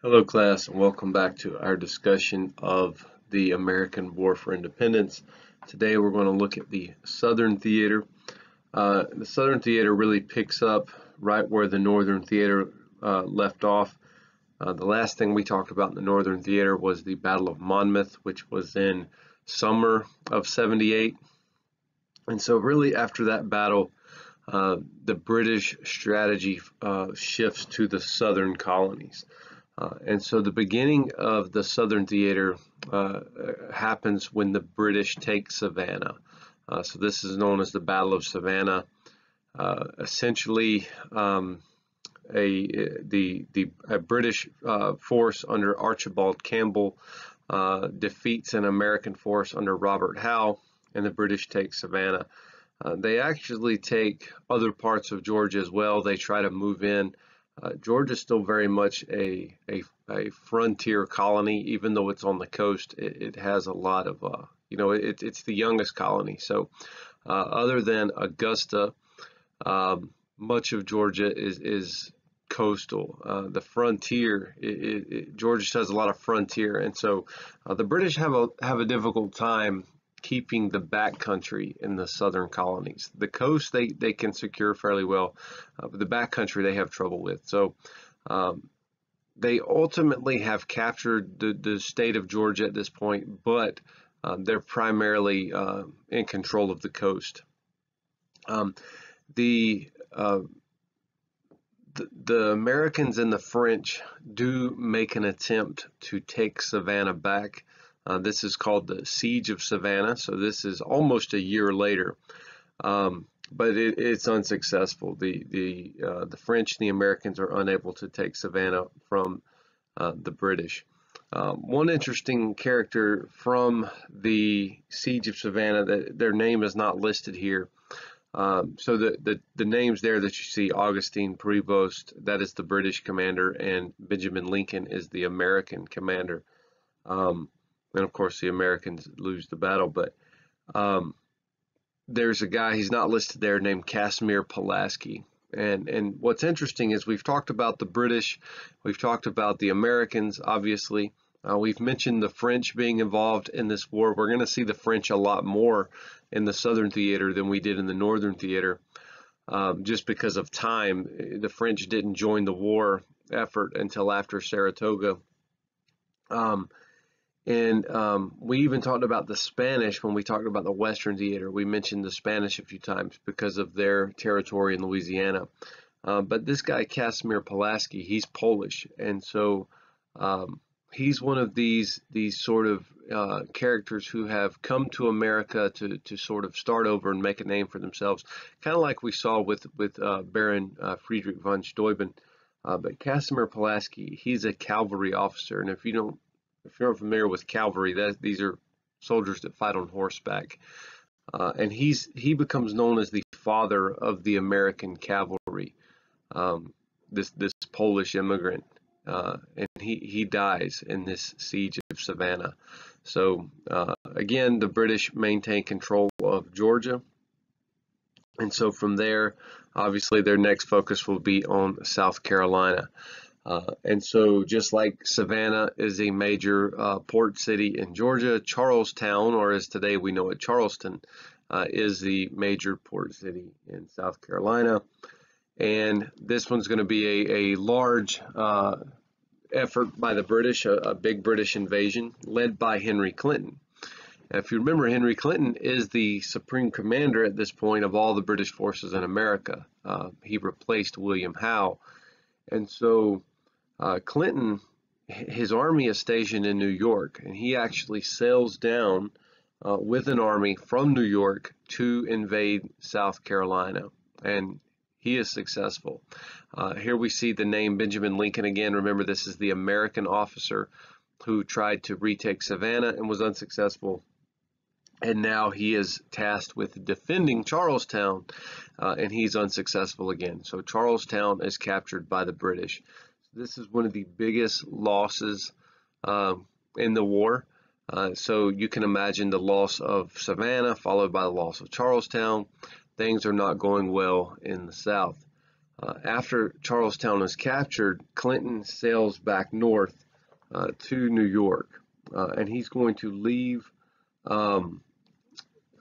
Hello class, and welcome back to our discussion of the American War for Independence. Today we're going to look at the Southern Theater. The Southern Theater really picks up right where the Northern Theater left off. The last thing we talked about in the Northern Theater was the Battle of Monmouth, which was in summer of 78. And so really after that battle, the British strategy shifts to the southern colonies. And so the beginning of the Southern Theater happens when the British take Savannah. So this is known as the Battle of Savannah. Essentially, a British force under Archibald Campbell defeats an American force under Robert Howe, and the British take Savannah. They actually take other parts of Georgia as well. They try to move in. Georgia is still very much a frontier colony, even though it's on the coast. It has a lot of, it's the youngest colony. So other than Augusta, much of Georgia is coastal. The frontier, Georgia has a lot of frontier, and so the British have a difficult time keeping the backcountry in the southern colonies. The coast they can secure fairly well, but the backcountry they have trouble with. So they ultimately have captured the state of Georgia at this point, but they're primarily in control of the coast. The Americans and the French do make an attempt to take Savannah back. This is called the Siege of Savannah, so this is almost a year later, but it's unsuccessful. The French and the Americans are unable to take Savannah from the British. One interesting character from the Siege of Savannah, that their name is not listed here. So the names there that you see, Augustine Prevost, that is the British commander, and Benjamin Lincoln is the American commander. And of course the Americans lose the battle, but there's a guy, he's not listed there, named Casimir Pulaski. And what's interesting is we've talked about the British, we've talked about the Americans, obviously. We've mentioned the French being involved in this war. We're going to see the French a lot more in the Southern Theater than we did in the Northern Theater, just because of time. The French didn't join the war effort until after Saratoga. We even talked about the Spanish when we talked about the Western Theater. We mentioned the Spanish a few times because of their territory in Louisiana. But this guy, Casimir Pulaski, he's Polish. And so he's one of these sort of characters who have come to America to sort of start over and make a name for themselves, kind of like we saw with Baron Friedrich von Steuben. But Casimir Pulaski, he's a cavalry officer. And if you're not familiar with cavalry, these are soldiers that fight on horseback, and he becomes known as the father of the American cavalry. This Polish immigrant, and he dies in this siege of Savannah. So again, the British maintain control of Georgia, and so from there, obviously, their next focus will be on South Carolina. And so just like Savannah is a major port city in Georgia, Charlestown, or as today we know it, Charleston, is the major port city in South Carolina. And this one's going to be a large effort by the British, a big British invasion led by Henry Clinton. Now, if you remember, Henry Clinton is the supreme commander at this point of all the British forces in America. He replaced William Howe. And so Clinton, his army is stationed in New York, and he actually sails down with an army from New York to invade South Carolina, and he is successful. Here we see the name Benjamin Lincoln again. Remember, this is the American officer who tried to retake Savannah and was unsuccessful, and now he is tasked with defending Charlestown, and he's unsuccessful again. So Charlestown is captured by the British. This is one of the biggest losses in the war. So you can imagine the loss of Savannah followed by the loss of Charlestown. Things are not going well in the South. After Charlestown is captured, Clinton sails back north to New York, and he's going to leave um,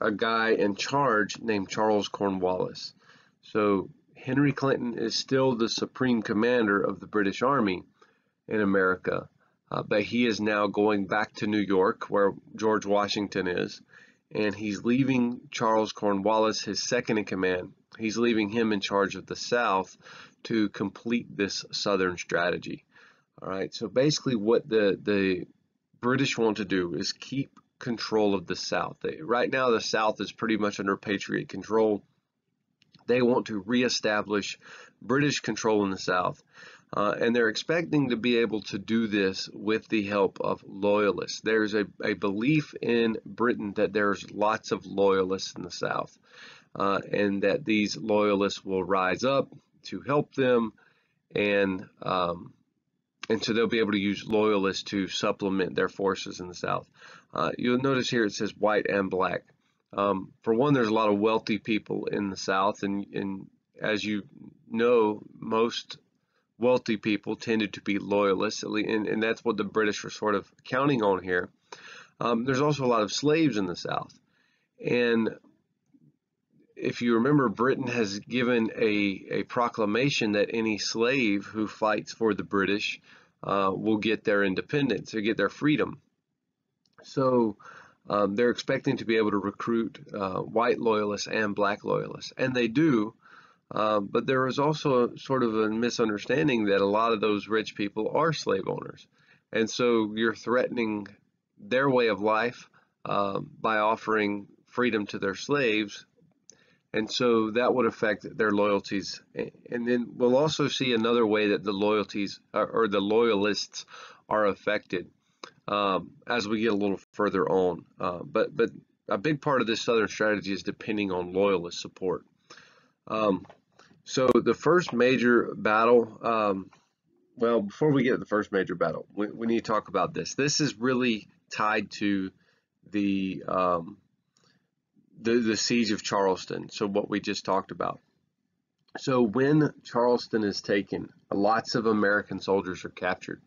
a guy in charge named Charles Cornwallis. So Henry Clinton is still the supreme commander of the British Army in America, but he is now going back to New York, where George Washington is, and he's leaving Charles Cornwallis, his second in command. He's leaving him in charge of the South to complete this Southern strategy. All right, so basically what the British want to do is keep control of the South. Right now, the South is pretty much under Patriot control. They want to reestablish British control in the South, and they're expecting to be able to do this with the help of loyalists. There's a belief in Britain that there's lots of loyalists in the South, and that these loyalists will rise up to help them, and so they'll be able to use loyalists to supplement their forces in the South. You'll notice here it says white and black. For one, there's a lot of wealthy people in the South, and as you know, most wealthy people tended to be loyalists, and that's what the British were sort of counting on here. There's also a lot of slaves in the South, and if you remember, Britain has given a proclamation that any slave who fights for the British will get their independence or get their freedom. So they're expecting to be able to recruit white loyalists and black loyalists, and they do. But there is also sort of a misunderstanding that a lot of those rich people are slave owners, and so you're threatening their way of life by offering freedom to their slaves. And so that would affect their loyalties. And then we'll also see another way that the loyalties or the loyalists are affected as we get a little further on. But a big part of this Southern strategy is depending on loyalist support. So the first major battle, well, before we get to the first major battle, we need to talk about this. This is really tied to the siege of Charleston, so what we just talked about. So when Charleston is taken, lots of American soldiers are captured.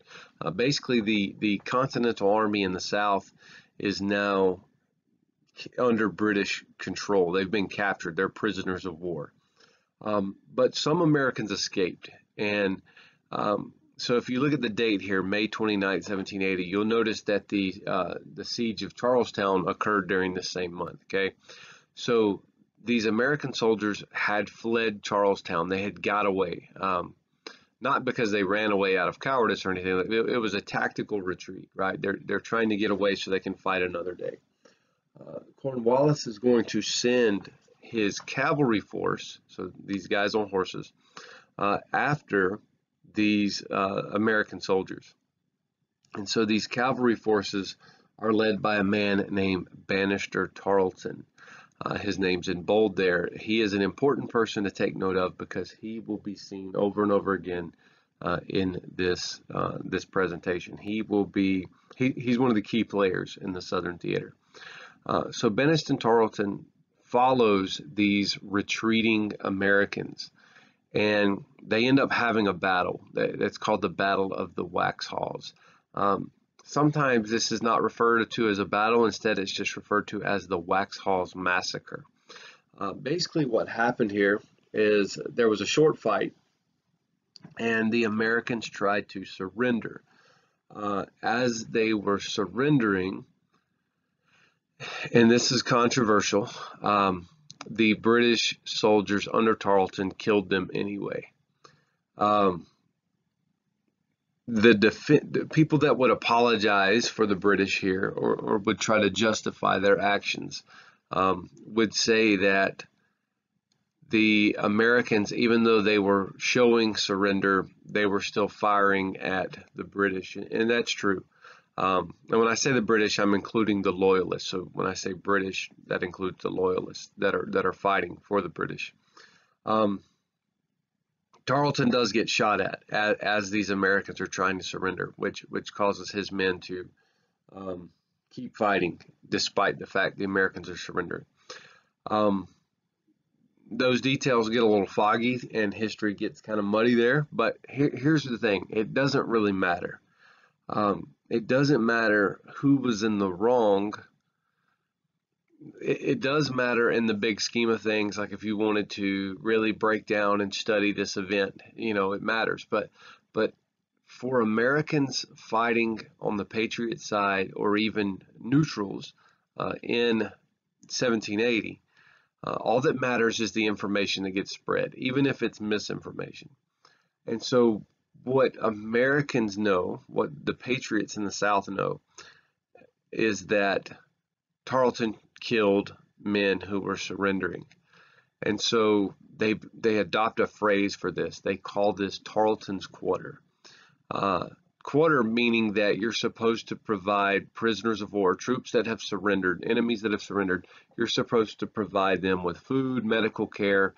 Basically, the Continental Army in the South is now under British control. They've been captured. They're prisoners of war. But some Americans escaped. And so if you look at the date here, May 29, 1780, you'll notice that the siege of Charlestown occurred during the same month, okay? So these American soldiers had fled Charlestown. They had got away, not because they ran away out of cowardice or anything. It was a tactical retreat, right? They're trying to get away so they can fight another day. Cornwallis is going to send his cavalry force, so these guys on horses, after these American soldiers. And so these cavalry forces are led by a man named Banastre Tarleton. His name's in bold there. He is an important person to take note of because he will be seen over and over again in this presentation. He's one of the key players in the Southern theater. So Banastre Tarleton follows these retreating Americans, and they end up having a battle. That's called the Battle of the Waxhaws. Sometimes this is not referred to as a battle. Instead, it's just referred to as the Halls Massacre. Basically, what happened here is there was a short fight, and the Americans tried to surrender. As they were surrendering, and this is controversial, the British soldiers under Tarleton killed them anyway. The people that would apologize for the British here or would try to justify their actions would say that the Americans, even though they were showing surrender, they were still firing at the British, and that's true. And when I say the British, I'm including the loyalists. So when I say British, that includes the loyalists that are fighting for the British. Tarleton does get shot at as these Americans are trying to surrender, which causes his men to keep fighting despite the fact the Americans are surrendering. those details get a little foggy and history gets kind of muddy there, but here's the thing. It doesn't really matter. It doesn't matter who was in the wrong. It does matter in the big scheme of things, like if you wanted to really break down and study this event, it matters. But for Americans fighting on the Patriot side, or even neutrals in 1780, all that matters is the information that gets spread, even if it's misinformation. And so what Americans know, what the Patriots in the South know, is that Tarleton killed men who were surrendering. And so they adopt a phrase for this. They call this Tarleton's Quarter. Quarter meaning that you're supposed to provide prisoners of war, troops that have surrendered, enemies that have surrendered. You're supposed to provide them with food, medical care.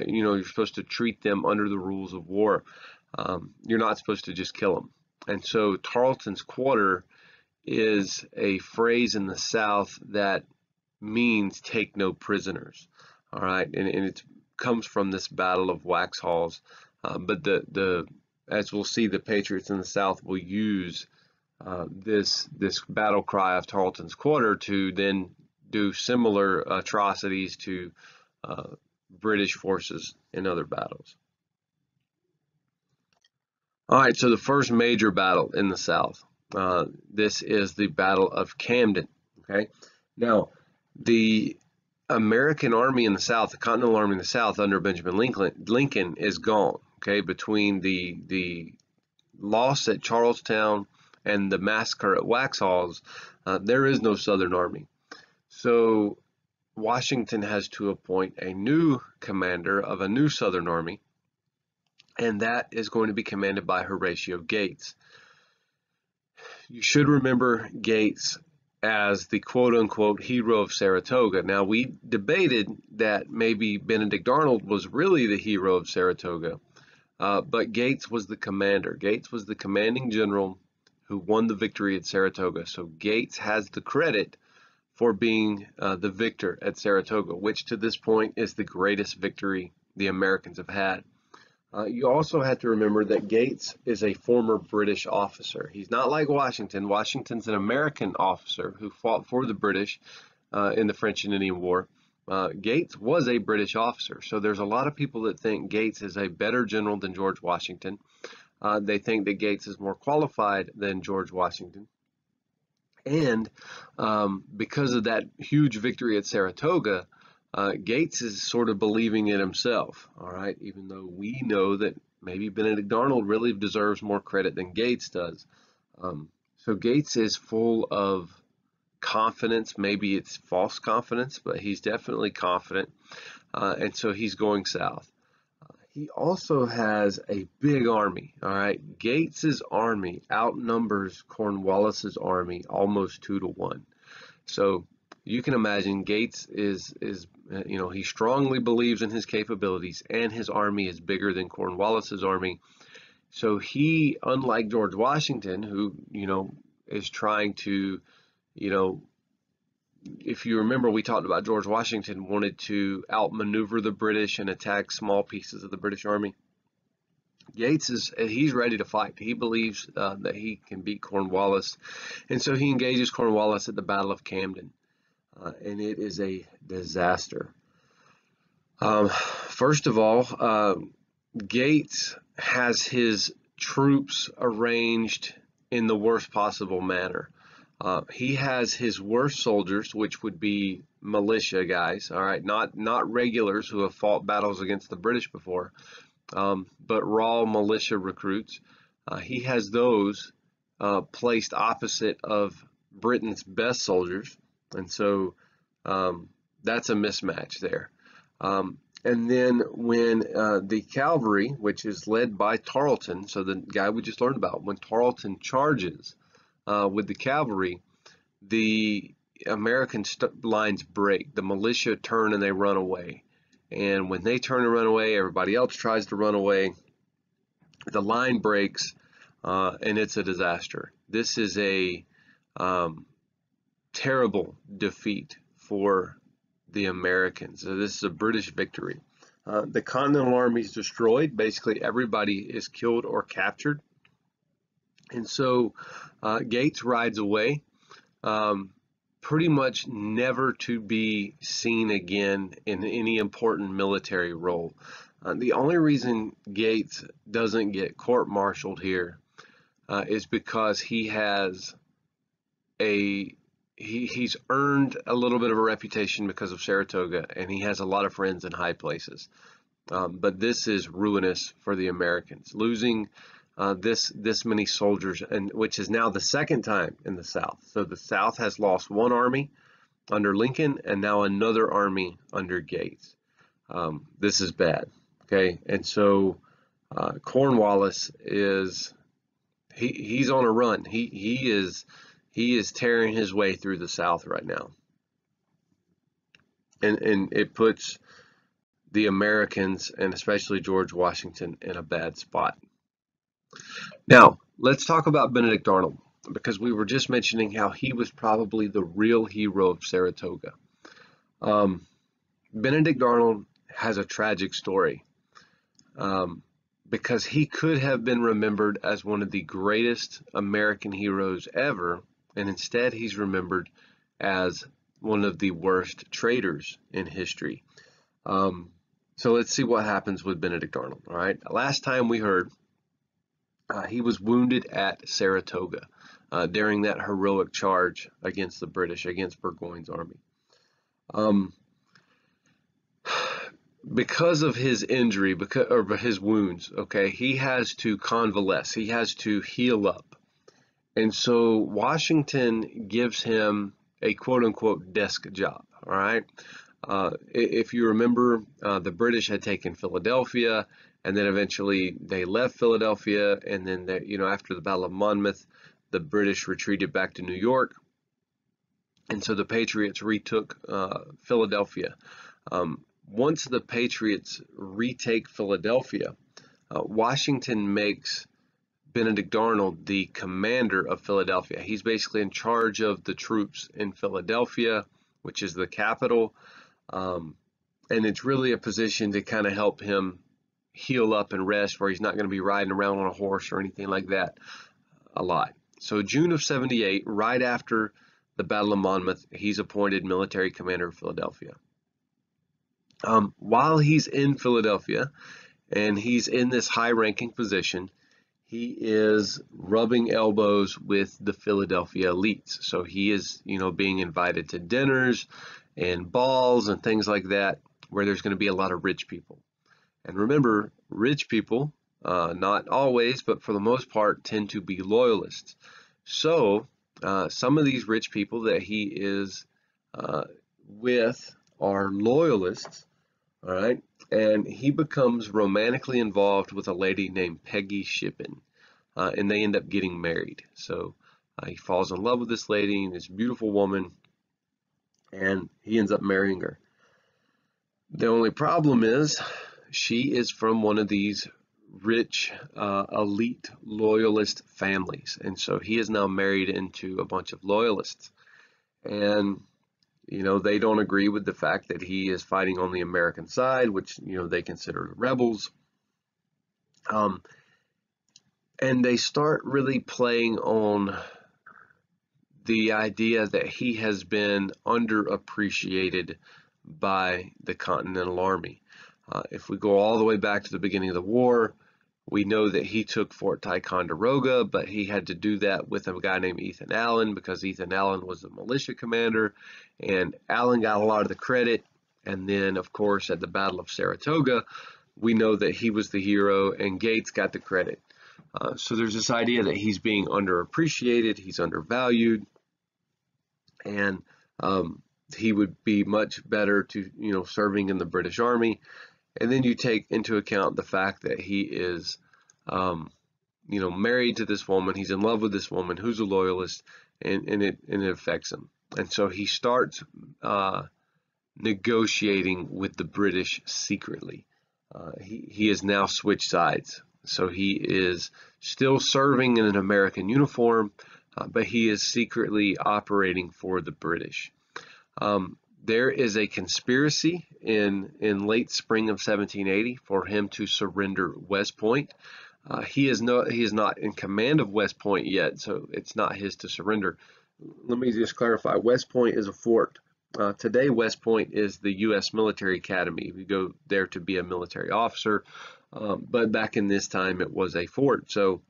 You're supposed to treat them under the rules of war. You're not supposed to just kill them. And so Tarleton's Quarter is a phrase in the South that means take no prisoners. All right, and it comes from this Battle of Waxhaws. But as we'll see, the Patriots in the South will use this battle cry of Tarleton's Quarter to then do similar atrocities to British forces in other battles. All right, so the first major battle in the South, this is the Battle of Camden. Okay, now the American Army in the South, the Continental Army in the South under Benjamin Lincoln is gone. Okay, between the loss at Charlestown and the massacre at Waxhaws, there is no Southern Army. So Washington has to appoint a new commander of a new Southern Army, and that is going to be commanded by Horatio Gates. You should remember Gates as the quote-unquote hero of Saratoga. Now, we debated that maybe Benedict Arnold was really the hero of Saratoga, but Gates was the commander. Gates was the commanding general who won the victory at Saratoga. So Gates has the credit for being the victor at Saratoga, which to this point is the greatest victory the Americans have had. You also have to remember that Gates is a former British officer. He's not like Washington. Washington's an American officer who fought for the British in the French and Indian War. Gates was a British officer. So there's a lot of people that think Gates is a better general than George Washington. They think that Gates is more qualified than George Washington. And because of that huge victory at Saratoga, Gates is sort of believing it himself, all right, even though we know that maybe Benedict Arnold really deserves more credit than Gates does. So Gates is full of confidence. Maybe it's false confidence, but he's definitely confident, and so he's going south. He also has a big army, all right. Gates's army outnumbers Cornwallis's army almost 2-to-1. So you can imagine Gates is he strongly believes in his capabilities, and his army is bigger than Cornwallis's army. So he, unlike George Washington, who, is trying to, if you remember, we talked about George Washington wanted to outmaneuver the British and attack small pieces of the British army. Gates he's ready to fight. He believes that he can beat Cornwallis, and so he engages Cornwallis at the Battle of Camden. And it is a disaster. First of all, Gates has his troops arranged in the worst possible manner. He has his worst soldiers, which would be militia guys, all right, not regulars who have fought battles against the British before, but raw militia recruits. He has those placed opposite of Britain's best soldiers. And so that's a mismatch there. And then when the cavalry, which is led by Tarleton, so the guy we just learned about, when Tarleton charges with the cavalry, the American lines break. The militia turn and they run away. And when they turn and run away, everybody else tries to run away. The line breaks, and it's a disaster. This is a terrible defeat for the Americans. So this is a British victory. The Continental Army is destroyed. Basically, everybody is killed or captured. And so Gates rides away, pretty much never to be seen again in any important military role. The only reason Gates doesn't get court-martialed here is because he's earned a little bit of a reputation because of Saratoga, and he has a lot of friends in high places. But this is ruinous for the Americans, losing this many soldiers, and which is now the second time in the South. So the South has lost one army under Lincoln, and now another army under Gates. This is bad. Okay, and so Cornwallis he's on a run. He is tearing his way through the South right now, and it puts the Americans, and especially George Washington, in a bad spot. Now, let's talk about Benedict Arnold, because we were just mentioning how he was probably the real hero of Saratoga. Benedict Arnold has a tragic story, because he could have been remembered as one of the greatest American heroes ever, and instead he's remembered as one of the worst traitors in history. So let's see what happens with Benedict Arnold. All right, last time we heard, he was wounded at Saratoga during that heroic charge against the British, against Burgoyne's army. Because of his injury, or his wounds, okay, he has to convalesce. He has to heal up. And so Washington gives him a quote-unquote desk job, all right? If you remember, the British had taken Philadelphia, and then eventually they left Philadelphia, and then after the Battle of Monmouth, the British retreated back to New York, and so the Patriots retook Philadelphia. Once the Patriots retake Philadelphia, Washington makes Benedict Arnold the commander of Philadelphia. He's basically in charge of the troops in Philadelphia, which is the capital, and it's really a position to kind of help him heal up and rest, where he's not going to be riding around on a horse or anything like that a lot. So June of '78, right after the Battle of Monmouth, he's appointed military commander of Philadelphia. While he's in Philadelphia and he's in this high-ranking position, he is rubbing elbows with the Philadelphia elites. So he is, being invited to dinners and balls and things like that, where there's going to be a lot of rich people. And remember, rich people, not always, but for the most part, tend to be loyalists. So some of these rich people that he is with are loyalists, all right? And he becomes romantically involved with a lady named Peggy Shippen, and they end up getting married. So he falls in love with this lady, this beautiful woman, and he ends up marrying her. The only problem is she is from one of these rich, elite loyalist families, and so he is now married into a bunch of loyalists, and they don't agree with the fact that he is fighting on the American side, which they consider rebels, and they start really playing on the idea that he has been underappreciated by the Continental Army. If we go all the way back to the beginning of the war, we know that he took Fort Ticonderoga, but he had to do that with a guy named Ethan Allen, because Ethan Allen was the militia commander, and Allen got a lot of the credit. And then, of course, at the Battle of Saratoga, we know that he was the hero and Gates got the credit. So there's this idea that he's being underappreciated, he's undervalued, and he would be much better to, serving in the British Army. And then you take into account the fact that he is, married to this woman. He's in love with this woman who's a loyalist, and it affects him. And so he starts negotiating with the British secretly. He has now switched sides. So he is still serving in an American uniform, but he is secretly operating for the British. There is a conspiracy in late spring of 1780 for him to surrender West Point. He is not in command of West Point yet, so it's not his to surrender. Let me just clarify. West Point is a fort. Today, West Point is the U.S. Military Academy. We go there to be a military officer, but back in this time, it was a fort. So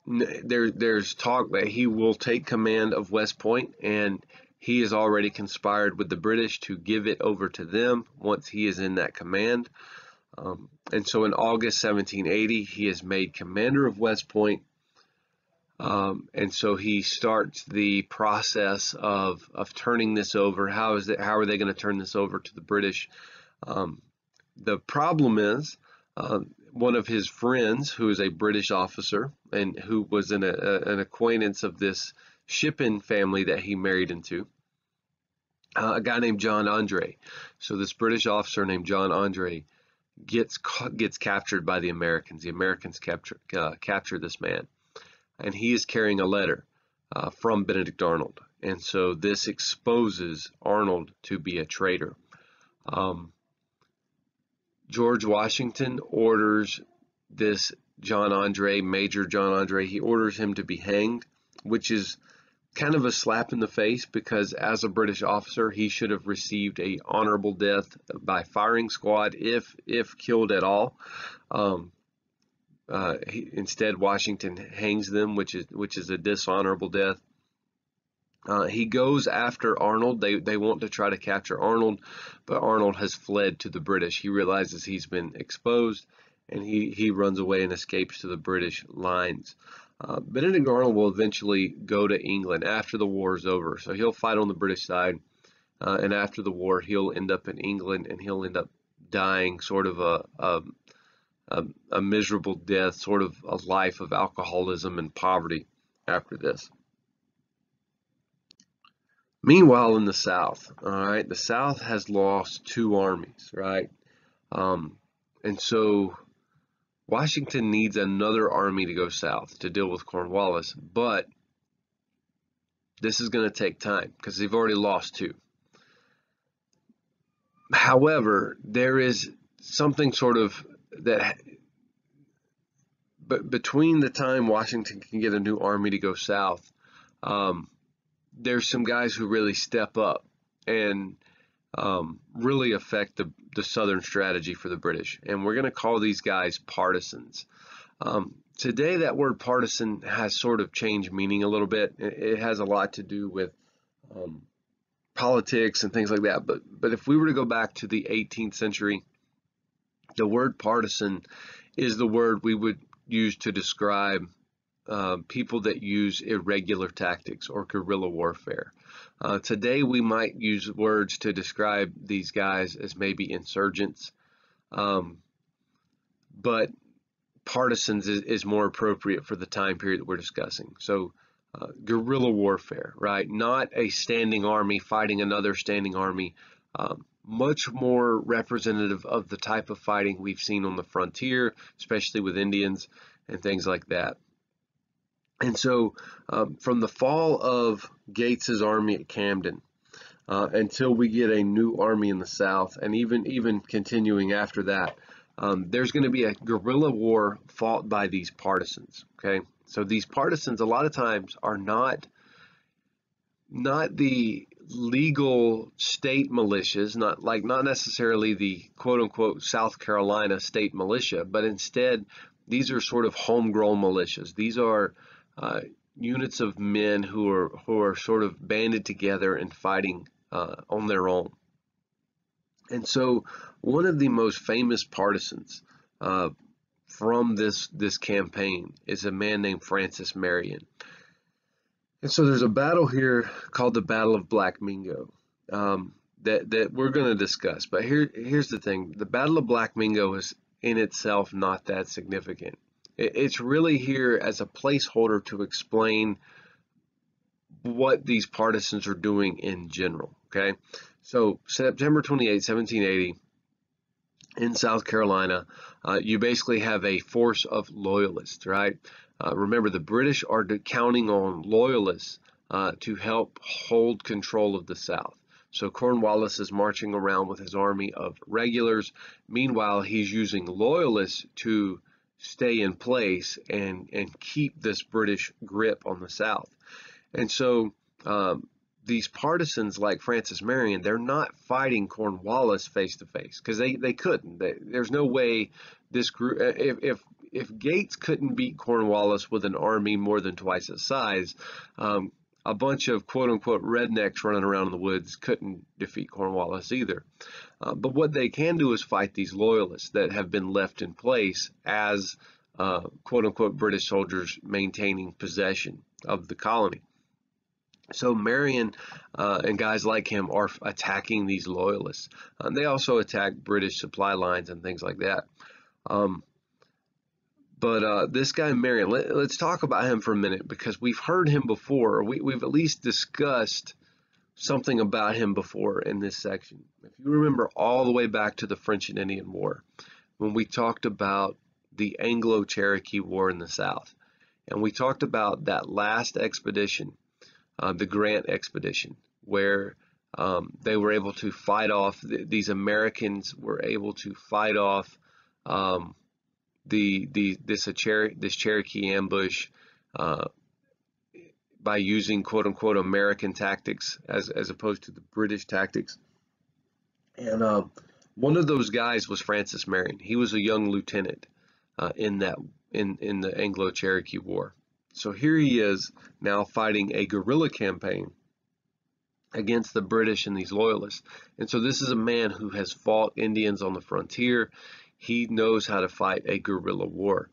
there's talk that he will take command of West Point, and he has already conspired with the British to give it over to them once he is in that command. And so in August 1780, he is made commander of West Point. And so he starts the process of turning this over. How are they going to turn this over to the British? The problem is one of his friends, who is a British officer and who was an acquaintance of this shipping family that he married into, a guy named John Andre. So this British officer named John Andre gets captured by the Americans. The Americans capture this man, and he is carrying a letter from Benedict Arnold. And so this exposes Arnold to be a traitor. George Washington orders this John Andre, Major John Andre, he orders him to be hanged, which is kind of a slap in the face, because as a British officer, he should have received a honorable death by firing squad if killed at all. Instead, Washington hangs them, which is a dishonorable death. He goes after Arnold. They want to try to capture Arnold, but Arnold has fled to the British. He realizes he's been exposed, and he runs away and escapes to the British lines. Benedict Arnold will eventually go to England after the war is over. So he'll fight on the British side, and after the war, he'll end up in England, and he'll end up dying sort of a miserable death, sort of a life of alcoholism and poverty after this. Meanwhile, in the South, all right, the South has lost 2 armies, right? And so Washington needs another army to go south to deal with Cornwallis, but this is going to take time because they've already lost 2. However, there is something sort of that, but between the time Washington can get a new army to go south, there's some guys who really step up and really affect the Southern strategy for the British. And we're going to call these guys partisans. Today, that word partisan has sort of changed meaning a little bit. It has a lot to do with politics and things like that. But if we were to go back to the 18th century, the word partisan is the word we would use to describe people that use irregular tactics or guerrilla warfare. Today we might use words to describe these guys as maybe insurgents, but partisans is more appropriate for the time period that we're discussing. So guerrilla warfare, right? Not a standing army fighting another standing army, much more representative of the type of fighting we've seen on the frontier, especially with Indians and things like that. And so from the fall of Gates's army at Camden until we get a new army in the South, and even continuing after that, there's going to be a guerrilla war fought by these partisans. Okay, so these partisans a lot of times are not the legal state militias, not necessarily the quote-unquote South Carolina state militia, but instead these are sort of homegrown militias. These are units of men who are sort of banded together and fighting on their own. And so one of the most famous partisans from this campaign is a man named Francis Marion. And so there's a battle here called the Battle of Black Mingo that we're going to discuss. But here's the thing: the Battle of Black Mingo is in itself not that significant. It's really here as a placeholder to explain what these partisans are doing in general. Okay, so September 28, 1780, in South Carolina, you basically have a force of loyalists, right? Remember, the British are counting on loyalists to help hold control of the South. So Cornwallis is marching around with his army of regulars. Meanwhile, he's using loyalists to stay in place and keep this British grip on the South. And so these partisans like Francis Marion, they're not fighting Cornwallis face to face because they couldn't. There's no way this group, if Gates couldn't beat Cornwallis with an army more than twice his size, a bunch of quote-unquote rednecks running around in the woods couldn't defeat Cornwallis either. But what they can do is fight these loyalists that have been left in place as quote-unquote British soldiers maintaining possession of the colony. So Marion and guys like him are attacking these loyalists. They also attack British supply lines and things like that. But this guy Marion, let's talk about him for a minute because we've heard him before. We've at least discussed something about him before in this section. If you remember all the way back to the French and Indian War, when we talked about the Anglo-Cherokee War in the South, and we talked about that last expedition, the Grant expedition, where they were able to fight off, these Americans were able to fight off this Cherokee ambush by using quote-unquote American tactics as opposed to the British tactics. And one of those guys was Francis Marion. He was a young lieutenant in the Anglo-Cherokee War. So here he is now fighting a guerrilla campaign against the British and these loyalists. And so this is a man who has fought Indians on the frontier. He knows how to fight a guerrilla war,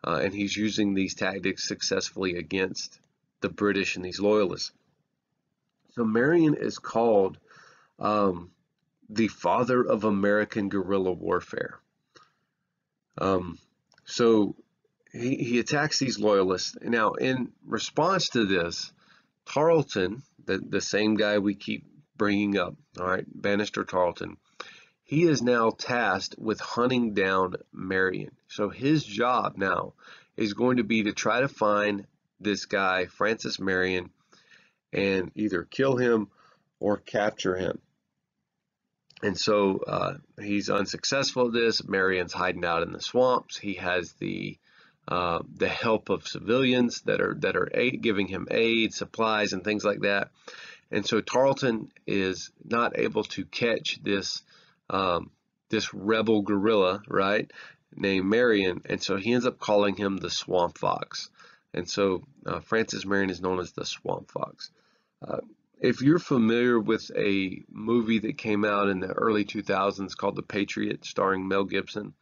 and he's using these tactics successfully against the British and these loyalists. So Marion is called the father of American guerrilla warfare. So he attacks these loyalists. Now, in response to this, Tarleton, the same guy we keep bringing up, all right, Bannister Tarleton, he is now tasked with hunting down Marion. So his job now is going to be to try to find this guy, Francis Marion, and either kill him or capture him. And so he's unsuccessful at this. Marion's hiding out in the swamps. He has the help of civilians that are giving him aid, supplies, and things like that. And so Tarleton is not able to catch this rebel guerrilla, right, named Marion, and so he ends up calling him the Swamp Fox. And so Francis Marion is known as the Swamp Fox. If you're familiar with a movie that came out in the early 2000s called The Patriot, starring Mel Gibson,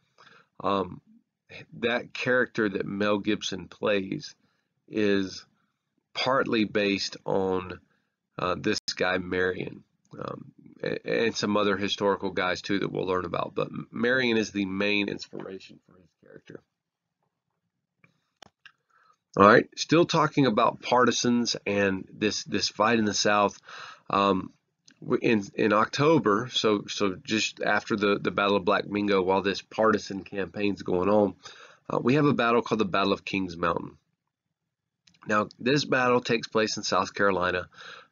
that character that Mel Gibson plays is partly based on this guy Marion. And some other historical guys too that we'll learn about, but Marion is the main inspiration for his character. All right, still talking about partisans and this fight in the South. In October, so just after the Battle of Black Mingo, while this partisan campaign's going on, we have a battle called the Battle of Kings Mountain. Now, this battle takes place in South Carolina,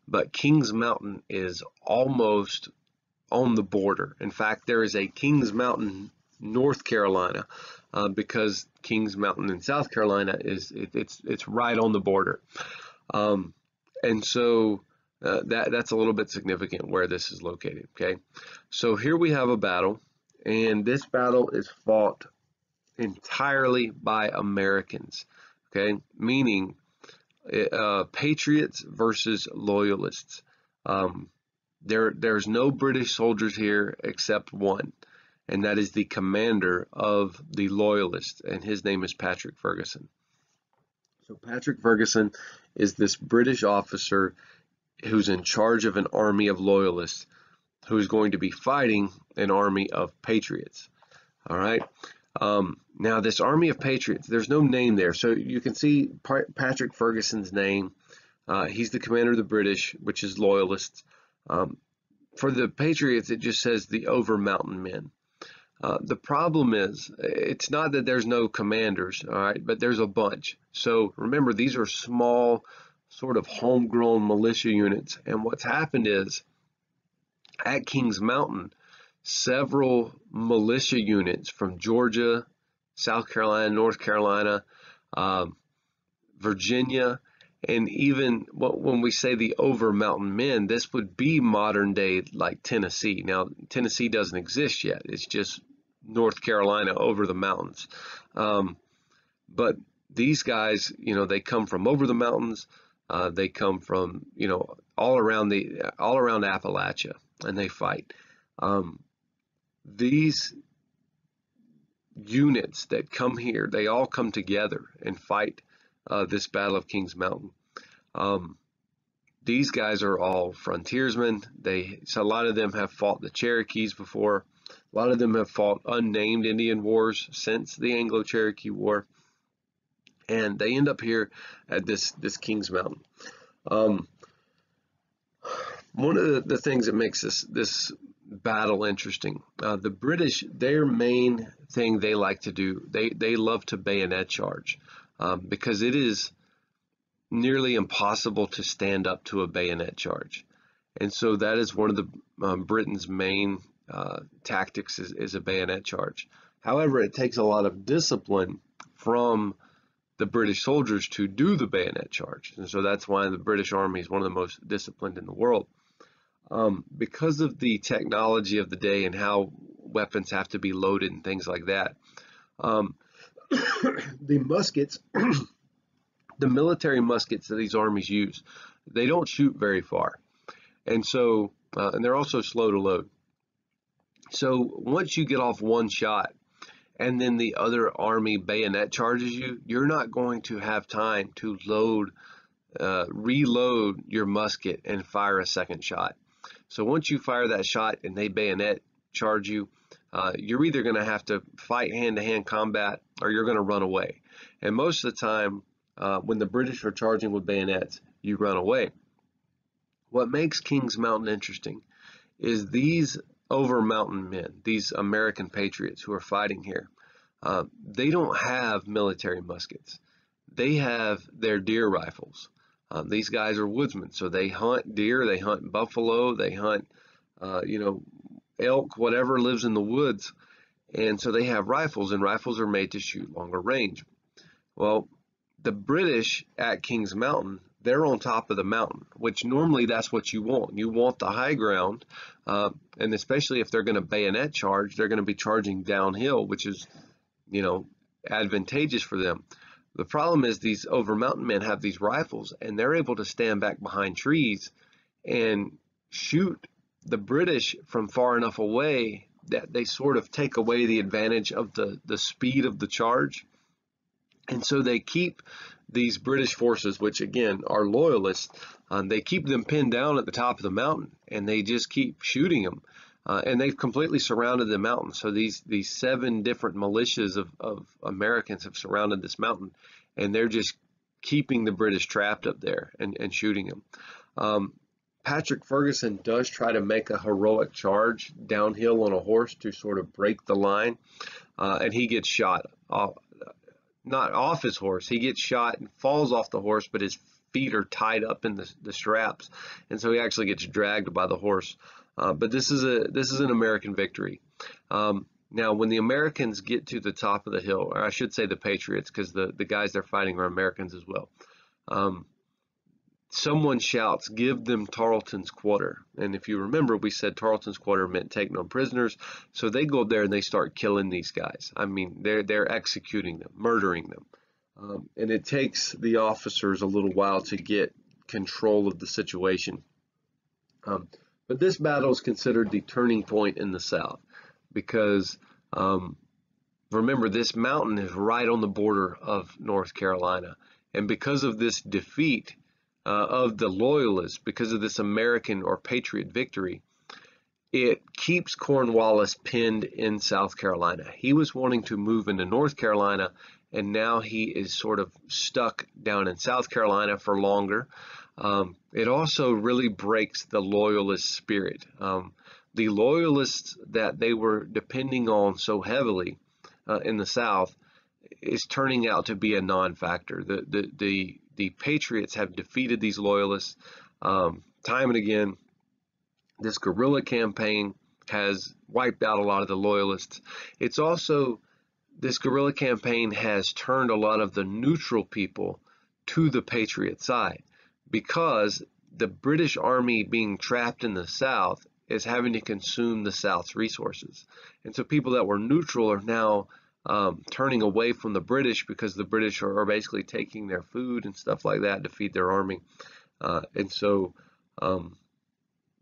but Kings Mountain is almost on the border. In fact, there is a Kings Mountain, North Carolina, because Kings Mountain in South Carolina it's right on the border, and so that's a little bit significant where this is located. Okay, so here we have a battle, and this battle is fought entirely by Americans. Okay, meaning patriots versus loyalists. There's no British soldiers here except one, and that is the commander of the loyalists, and his name is Patrick Ferguson. So Patrick Ferguson is this British officer who's in charge of an army of loyalists who's going to be fighting an army of patriots. All right. Now, this army of patriots, there's no name there. So you can see Patrick Ferguson's name. He's the commander of the British, which is loyalists. For the patriots, it just says the Over Mountain Men. The problem is, it's not that there's no commanders, all right, but there's a bunch. So remember, these are small sort of homegrown militia units. And what's happened is at Kings Mountain, several militia units from Georgia, South Carolina, North Carolina, Virginia, and even when we say the over mountain men, this would be modern day like Tennessee. Now, Tennessee doesn't exist yet. It's just North Carolina over the mountains. But these guys, they come from over the mountains. They come from, all around Appalachia, and they fight. These units that come here, they all come together and fight this Battle of Kings Mountain. These guys are all frontiersmen. So a lot of them have fought the Cherokees before. A lot of them have fought unnamed Indian wars since the Anglo-Cherokee War. And they end up here at this Kings Mountain. One of the things that makes this battle interesting, the British, their main thing they like to do, they love to bayonet charge, because it is nearly impossible to stand up to a bayonet charge. And so that is one of the Britain's main tactics is a bayonet charge. However, it takes a lot of discipline from the British soldiers to do the bayonet charge. And so that's why the British Army is one of the most disciplined in the world. Because of the technology of the day and how weapons have to be loaded and things like that, the muskets, the military muskets that these armies use, they don't shoot very far. And so, and they're also slow to load. So once you get off one shot and then the other army bayonet charges you, you're not going to have time to reload your musket and fire a second shot. So once you fire that shot and they bayonet charge you, you're either going to have to fight hand-to-hand combat or you're going to run away. And most of the time, when the British are charging with bayonets, you run away. What makes Kings Mountain interesting is these over mountain men, these American patriots who are fighting here, they don't have military muskets. They have their deer rifles. These guys are woodsmen, so they hunt deer, they hunt buffalo, they hunt, elk, whatever lives in the woods. And so they have rifles, and rifles are made to shoot longer range. Well, the British at Kings Mountain, they're on top of the mountain, which normally that's what you want. You want the high ground, and especially if they're going to bayonet charge, they're going to be charging downhill, which is, advantageous for them. The problem is these over mountain men have these rifles, and they're able to stand back behind trees and shoot the British from far enough away that they sort of take away the advantage of the speed of the charge. And so they keep these British forces, which again are loyalists, they keep them pinned down at the top of the mountain, and they just keep shooting them. And they've completely surrounded the mountain. So these 7 different militias of Americans have surrounded this mountain, and they're just keeping the British trapped up there and shooting them. Patrick Ferguson does try to make a heroic charge downhill on a horse to sort of break the line, and he gets shot not off his horse. He gets shot and falls off the horse, but his feet are tied up in the straps, and so he actually gets dragged by the horse. But this is an American victory. Now, when the Americans get to the top of the hill, or I should say the Patriots, because the guys they're fighting are Americans as well, someone shouts, "Give them Tarleton's quarter." And if you remember, we said Tarleton's quarter meant take no prisoners. So they go up there and they start killing these guys. I mean, they're executing them, murdering them. And it takes the officers a little while to get control of the situation. But this battle is considered the turning point in the South because, remember, this mountain is right on the border of North Carolina. And because of this defeat of the Loyalists, because of this American or Patriot victory, it keeps Cornwallis pinned in South Carolina. He was wanting to move into North Carolina, and now he is sort of stuck down in South Carolina for longer. It also really breaks the Loyalist spirit. The Loyalists that they were depending on so heavily in the South is turning out to be a non-factor. The the Patriots have defeated these loyalists time and again. This guerrilla campaign has wiped out a lot of the loyalists. It's also, this guerrilla campaign has turned a lot of the neutral people to the Patriot side, because the British Army being trapped in the South is having to consume the South's resources. And so people that were neutral are now turning away from the British, because the British are basically taking their food and stuff like that to feed their army. And so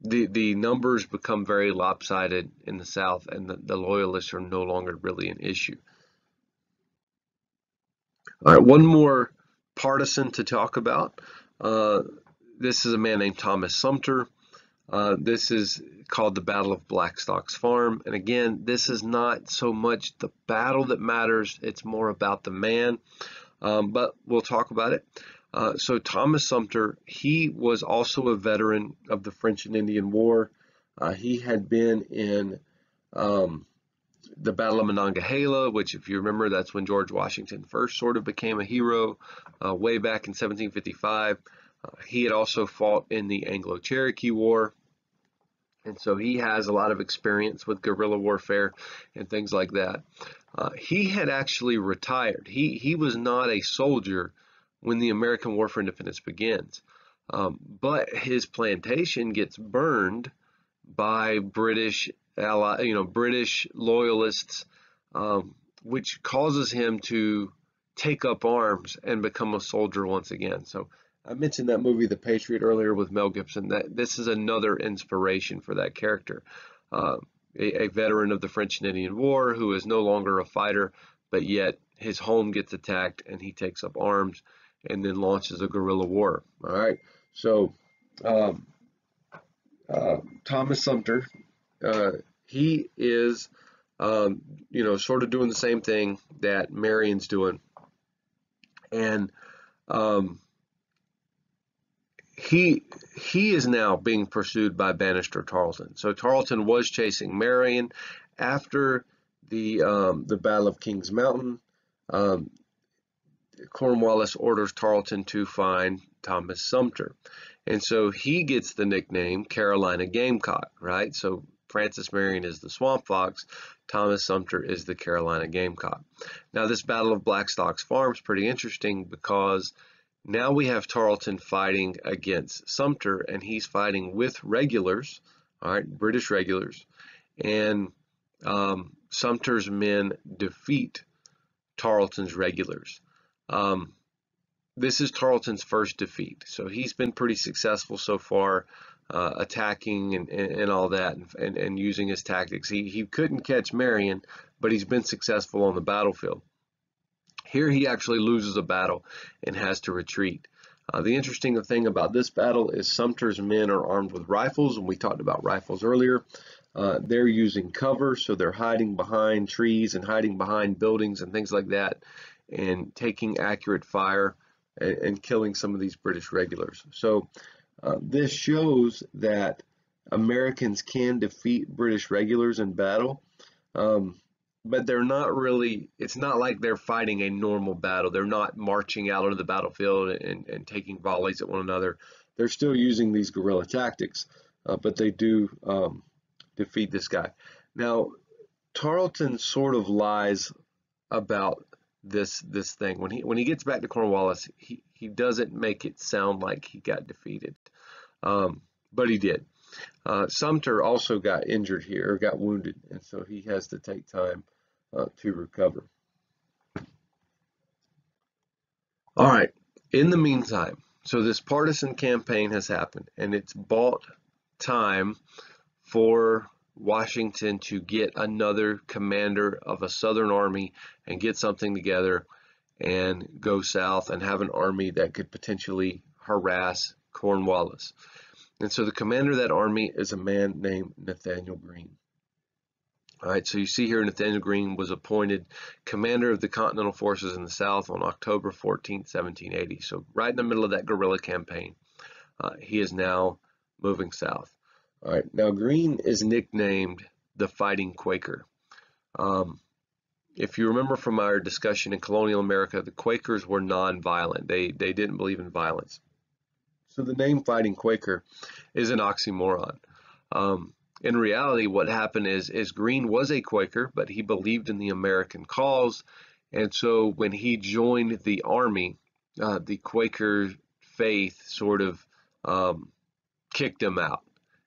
the numbers become very lopsided in the South, and the loyalists are no longer really an issue. All right, one more partisan to talk about. This is a man named Thomas Sumter. This is called the Battle of Blackstock's Farm. And again, this is not so much the battle that matters, it's more about the man. But we'll talk about it. So Thomas Sumter, he was also a veteran of the French and Indian War. He had been in the Battle of Monongahela, which, if you remember, that's when George Washington first sort of became a hero, way back in 1755. He had also fought in the Anglo-Cherokee War, and so he has a lot of experience with guerrilla warfare and things like that. He had actually retired. He was not a soldier when the American War for Independence begins, but his plantation gets burned by British British loyalists, which causes him to take up arms and become a soldier once again. So I mentioned that movie The Patriot earlier with Mel Gibson. That this is another inspiration for that character, a veteran of the French and Indian War who is no longer a fighter, but yet his home gets attacked and he takes up arms and then launches a guerrilla war. All right, so Thomas Sumter, he is sort of doing the same thing that Marion's doing, and he is now being pursued by Bannister Tarleton. So Tarleton was chasing Marion after the Battle of Kings Mountain. Cornwallis orders Tarleton to find Thomas Sumter, and so he gets the nickname Carolina Gamecock, right? So Francis Marion is the Swamp Fox, Thomas Sumter is the Carolina Gamecock. Now this Battle of Blackstock's Farm is pretty interesting, because now we have Tarleton fighting against Sumter, and he's fighting with regulars, all right, British regulars, and Sumter's men defeat Tarleton's regulars. This is Tarleton's first defeat, so he's been pretty successful so far, attacking and all that, and using his tactics. He couldn't catch Marion, but he's been successful on the battlefield. Here he actually loses a battle and has to retreat. The interesting thing about this battle is Sumter's men are armed with rifles, and we talked about rifles earlier. They're using cover, so they're hiding behind trees and hiding behind buildings and things like that, and taking accurate fire and killing some of these British regulars. So this shows that Americans can defeat British regulars in battle, but they're not really, it's not like they're fighting a normal battle. They're not marching out onto the battlefield and taking volleys at one another. They're still using these guerrilla tactics, but they do defeat this guy. Now, Tarleton sort of lies about this thing. When he gets back to Cornwallis, he doesn't make it sound like he got defeated, but he did. Sumter also got injured here, or got wounded, and so he has to take time to recover. All right, in the meantime, so this partisan campaign has happened, and it's bought time for Washington to get another commander of a Southern army and get something together and go south and have an army that could potentially harass Cornwallis. And so the commander of that army is a man named Nathaniel Green. All right, so you see here Nathaniel Green was appointed commander of the Continental Forces in the South on October 14, 1780. So right in the middle of that guerrilla campaign, he is now moving south. All right, now Green is nicknamed the Fighting Quaker. if you remember from our discussion in colonial America, the Quakers were non-violent. They didn't believe in violence. So the name Fighting Quaker is an oxymoron. In reality, what happened is Green was a Quaker, but he believed in the American cause. And so when he joined the Army, the Quaker faith sort of kicked him out.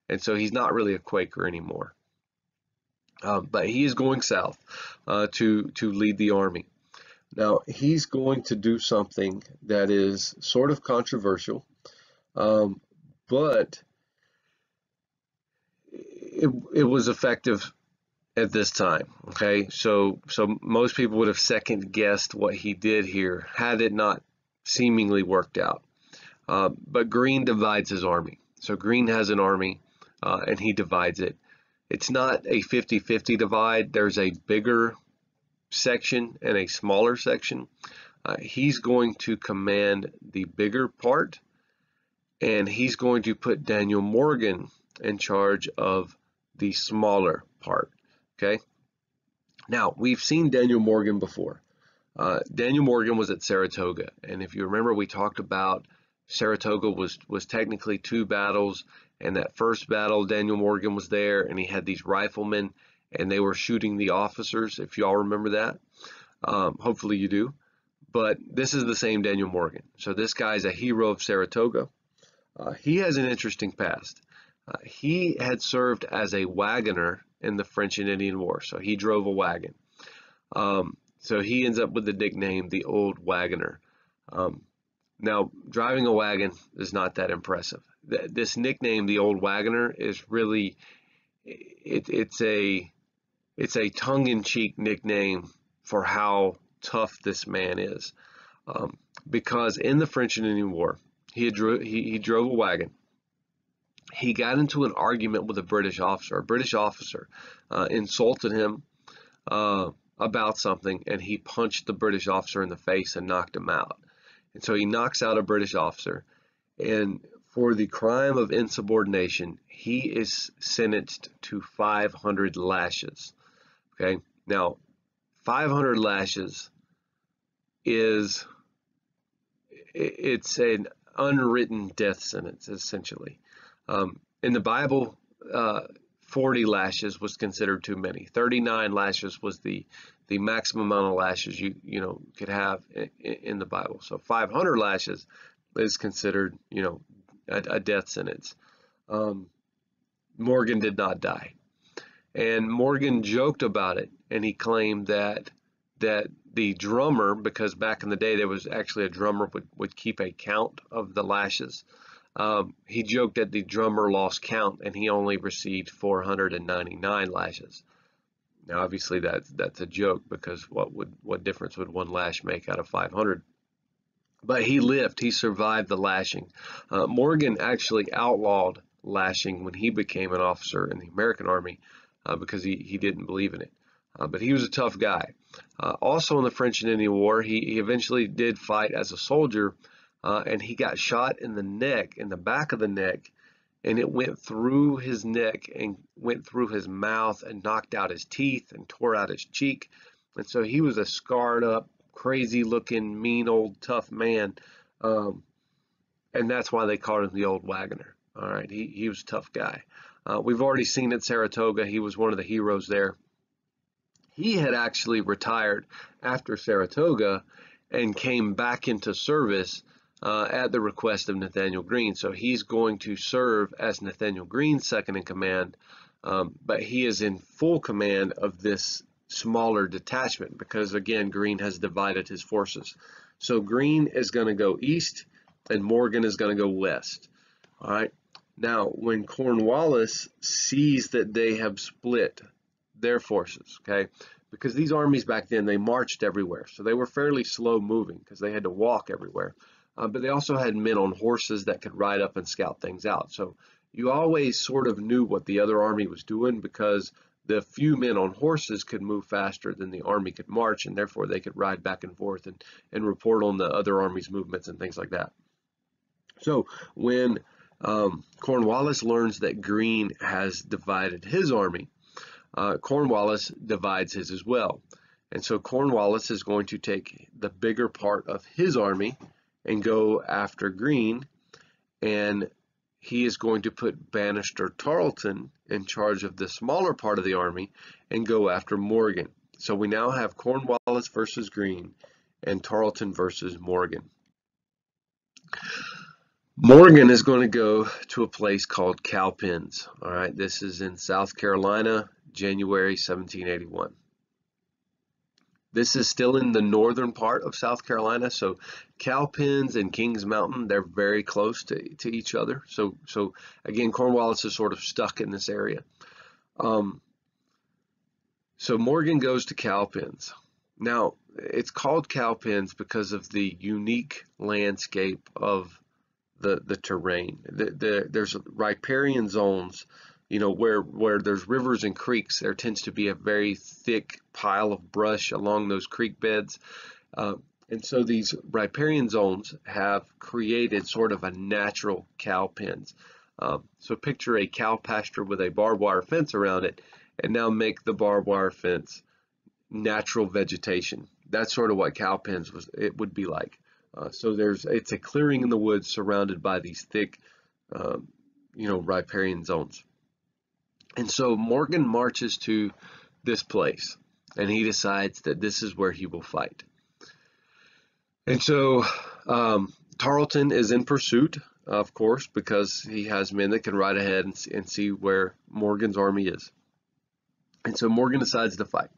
And so he's not really a Quaker anymore. But he is going south to lead the Army. Now, he's going to do something that is sort of controversial, but it was effective at this time. Okay, so most people would have second guessed what he did here had it not seemingly worked out. But Green divides his army. So Green has an army, and he divides it. It's not a 50-50 divide. There's a bigger section and a smaller section. He's going to command the bigger part, and he's going to put Daniel Morgan in charge of the smaller part. Okay. Now, we've seen Daniel Morgan before. Daniel Morgan was at Saratoga, and if you remember, we talked about Saratoga was technically 2 battles, and that first battle, Daniel Morgan was there, and he had these riflemen, and they were shooting the officers, if you all remember that. Hopefully you do. But this is the same Daniel Morgan. So this guy's a hero of Saratoga. He has an interesting past. He had served as a wagoner in the French and Indian War, so he drove a wagon. So he ends up with the nickname the Old Wagoner. Now, driving a wagon is not that impressive. This nickname, the Old Wagoner, is really it's a tongue-in-cheek nickname for how tough this man is, because in the French and Indian War, he drove a wagon. He got into an argument with a British officer. A British officer insulted him about something, and he punched the British officer in the face and knocked him out. And so he knocks out a British officer, and for the crime of insubordination, he is sentenced to 500 lashes. Okay, now 500 lashes it's an unwritten death sentence, essentially. In the Bible, 40 lashes was considered too many. 39 lashes was the maximum amount of lashes you could have in the Bible. So 500 lashes is considered a death sentence. Morgan did not die, and Morgan joked about it, and he claimed that the drummer, because back in the day there was actually a drummer would keep a count of the lashes. He joked that the drummer lost count and he only received 499 lashes. Now, obviously, that's a joke, because what difference would one lash make out of 500? But he lived. He survived the lashing. Morgan actually outlawed lashing when he became an officer in the American Army, because he didn't believe in it. But he was a tough guy. Also in the French and Indian War, he eventually did fight as a soldier, and he got shot in the neck, in the back of the neck, and it went through his neck and went through his mouth and knocked out his teeth and tore out his cheek. And so he was a scarred up, crazy looking, mean old tough man. And that's why they called him the Old Wagoner. All right, he was a tough guy. We've already seen at Saratoga, he was one of the heroes there. He had actually retired after Saratoga and came back into service at the request of Nathaniel Green. So he's going to serve as Nathaniel Green's second in command, but he is in full command of this smaller detachment because, again, Green has divided his forces. So Green is going to go east and Morgan is going to go west. All right. Now, when Cornwallis sees that they have split their forces, okay, because these armies back then, they marched everywhere. So they were fairly slow moving because they had to walk everywhere. But they also had men on horses that could ride up and scout things out. So you always sort of knew what the other army was doing because the few men on horses could move faster than the army could march, and therefore they could ride back and forth and report on the other army's movements and things like that. So when Cornwallis learns that Green has divided his army, Cornwallis divides his as well. And so Cornwallis is going to take the bigger part of his army and go after Green, and he is going to put Bannister Tarleton in charge of the smaller part of the army and go after Morgan. So we now have Cornwallis versus Green and Tarleton versus Morgan. Morgan is going to go to a place called Calpins. All right, this is in South Carolina, January 1781. This is still in the northern part of South Carolina, so Calpins and Kings Mountain, they're very close to each other. So again, Cornwallis is sort of stuck in this area. So Morgan goes to Calpins. Now, it's called Calpins because of the unique landscape of the terrain. There's riparian zones, you know, where there's rivers and creeks. There tends to be a very thick pile of brush along those creek beds. And so these riparian zones have created sort of a natural cow pens. So picture a cow pasture with a barbed wire fence around it, and now make the barbed wire fence natural vegetation. That's sort of what cow pens would be like. So it's a clearing in the woods surrounded by these thick, you know, riparian zones. And so Morgan marches to this place, and he decides that this is where he will fight. And so Tarleton is in pursuit, of course, because he has men that can ride ahead and see where Morgan's army is. And so Morgan decides to fight.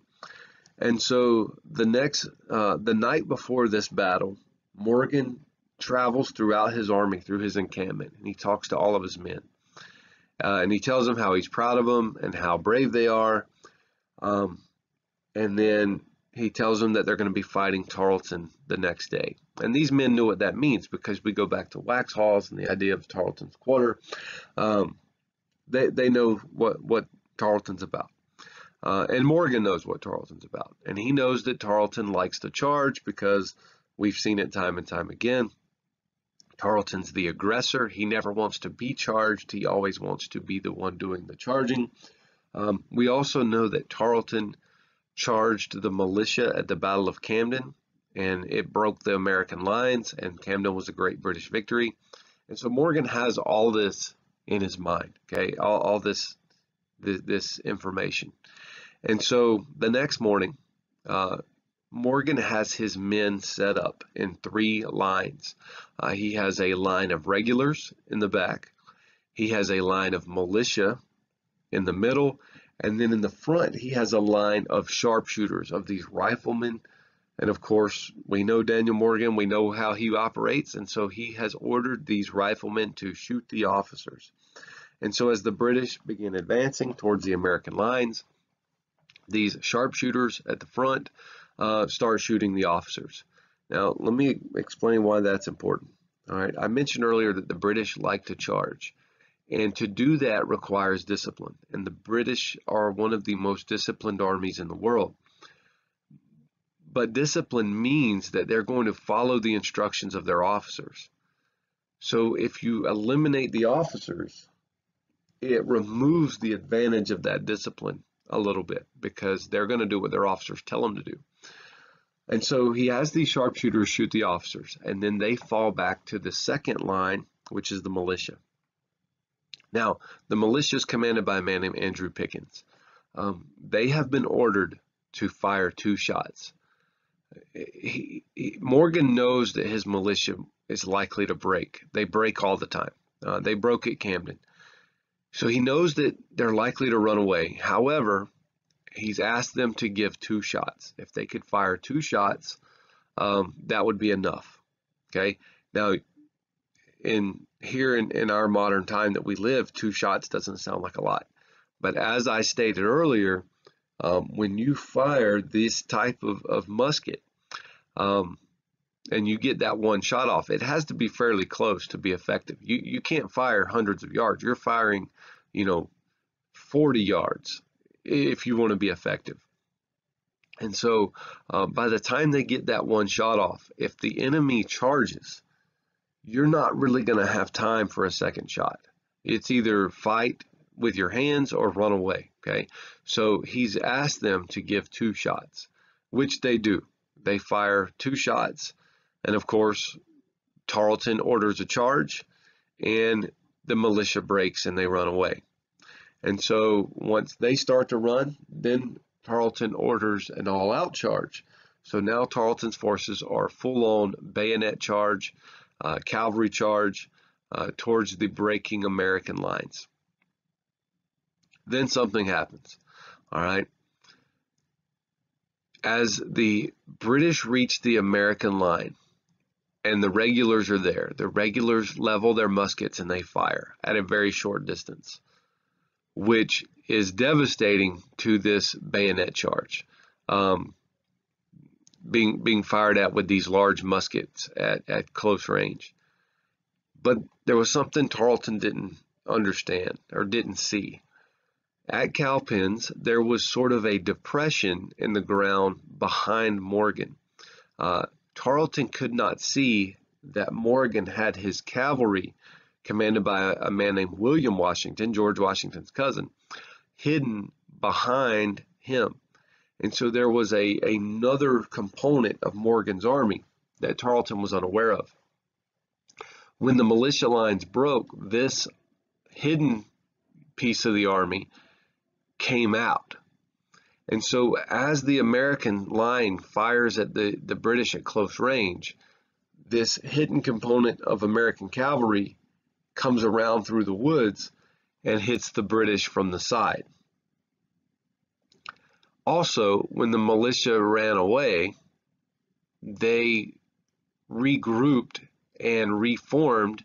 And so the night before this battle, Morgan travels throughout his army, through his encampment, and he talks to all of his men. And he tells them how he's proud of them and how brave they are. And then he tells them that they're going to be fighting Tarleton the next day. And these men know what that means, because we go back to wax halls and the idea of Tarleton's quarter. They know what Tarleton's about. And Morgan knows what Tarleton's about. And he knows that Tarleton likes to charge, because we've seen it time and time again. Tarleton's the aggressor. He never wants to be charged. He always wants to be the one doing the charging. We also know that Tarleton charged the militia at the Battle of Camden, and it broke the American lines, and Camden was a great British victory. And so Morgan has all this in his mind, okay, all this information. And so the next morning, Morgan has his men set up in 3 lines. He has a line of regulars in the back. He has a line of militia in the middle. And then in the front, he has a line of sharpshooters, of these riflemen. And of course, we know Daniel Morgan, we know how he operates. And so he has ordered these riflemen to shoot the officers. And so as the British begin advancing towards the American lines, these sharpshooters at the front start shooting the officers. Now, let me explain why that's important. All right, I mentioned earlier that the British like to charge, and to do that requires discipline. And the British are one of the most disciplined armies in the world. But discipline means that they're going to follow the instructions of their officers. So if you eliminate the officers, it removes the advantage of that discipline a little bit, because they're going to do what their officers tell them to do. And so he has these sharpshooters shoot the officers, and then they fall back to the second line, which is the militia. Now, the militia is commanded by a man named Andrew Pickens. They have been ordered to fire 2 shots. Morgan knows that his militia is likely to break. They break all the time. They broke at Camden. So he knows that they're likely to run away. However, he's asked them to give 2 shots. If they could fire 2 shots, that would be enough. Okay. Now, in our modern time that we live, 2 shots doesn't sound like a lot. But as I stated earlier, when you fire this type of musket, and you get that 1 shot off, it has to be fairly close to be effective. You can't fire hundreds of yards. You're firing, 40 yards if you want to be effective. And so by the time they get that 1 shot off, if the enemy charges, you're not really going to have time for a second shot. It's either fight with your hands or run away. Okay, so he's asked them to give 2 shots. which they do. They fire 2 shots, and of course, Tarleton orders a charge, and the militia breaks and they run away. And so once they start to run, then Tarleton orders an all-out charge. So now Tarleton's forces are full-on bayonet charge, cavalry charge towards the breaking American lines. Then something happens, all right? As the British reach the American line and the regulars are there, the regulars level their muskets and they fire at a very short distance, which is devastating to this bayonet charge, being fired at with these large muskets at close range. But there was something Tarleton didn't understand or didn't see. At Calpin's, there was sort of a depression in the ground behind Morgan. Tarleton could not see that Morgan had his cavalry, commanded by a man named William Washington, George Washington's cousin, hidden behind him. And so there was another component of Morgan's army that Tarleton was unaware of. When the militia lines broke, this hidden piece of the army came out. And so as the American line fires at the British at close range, this hidden component of American cavalry comes around through the woods and hits the British from the side. Also, when the militia ran away, they regrouped and reformed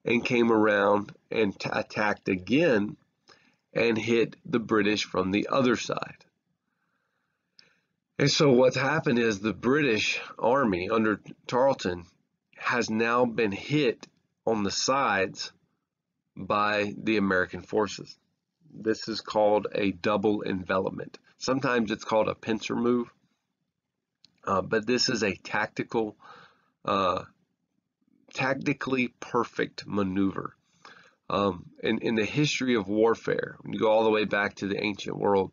and came around and attacked again and hit the British from the other side. And so what's happened is the British army under Tarleton has now been hit on the sides by the American forces. This is called a double envelopment. Sometimes it's called a pincer move, but this is a tactically perfect maneuver. In the history of warfare, when you go all the way back to the ancient world,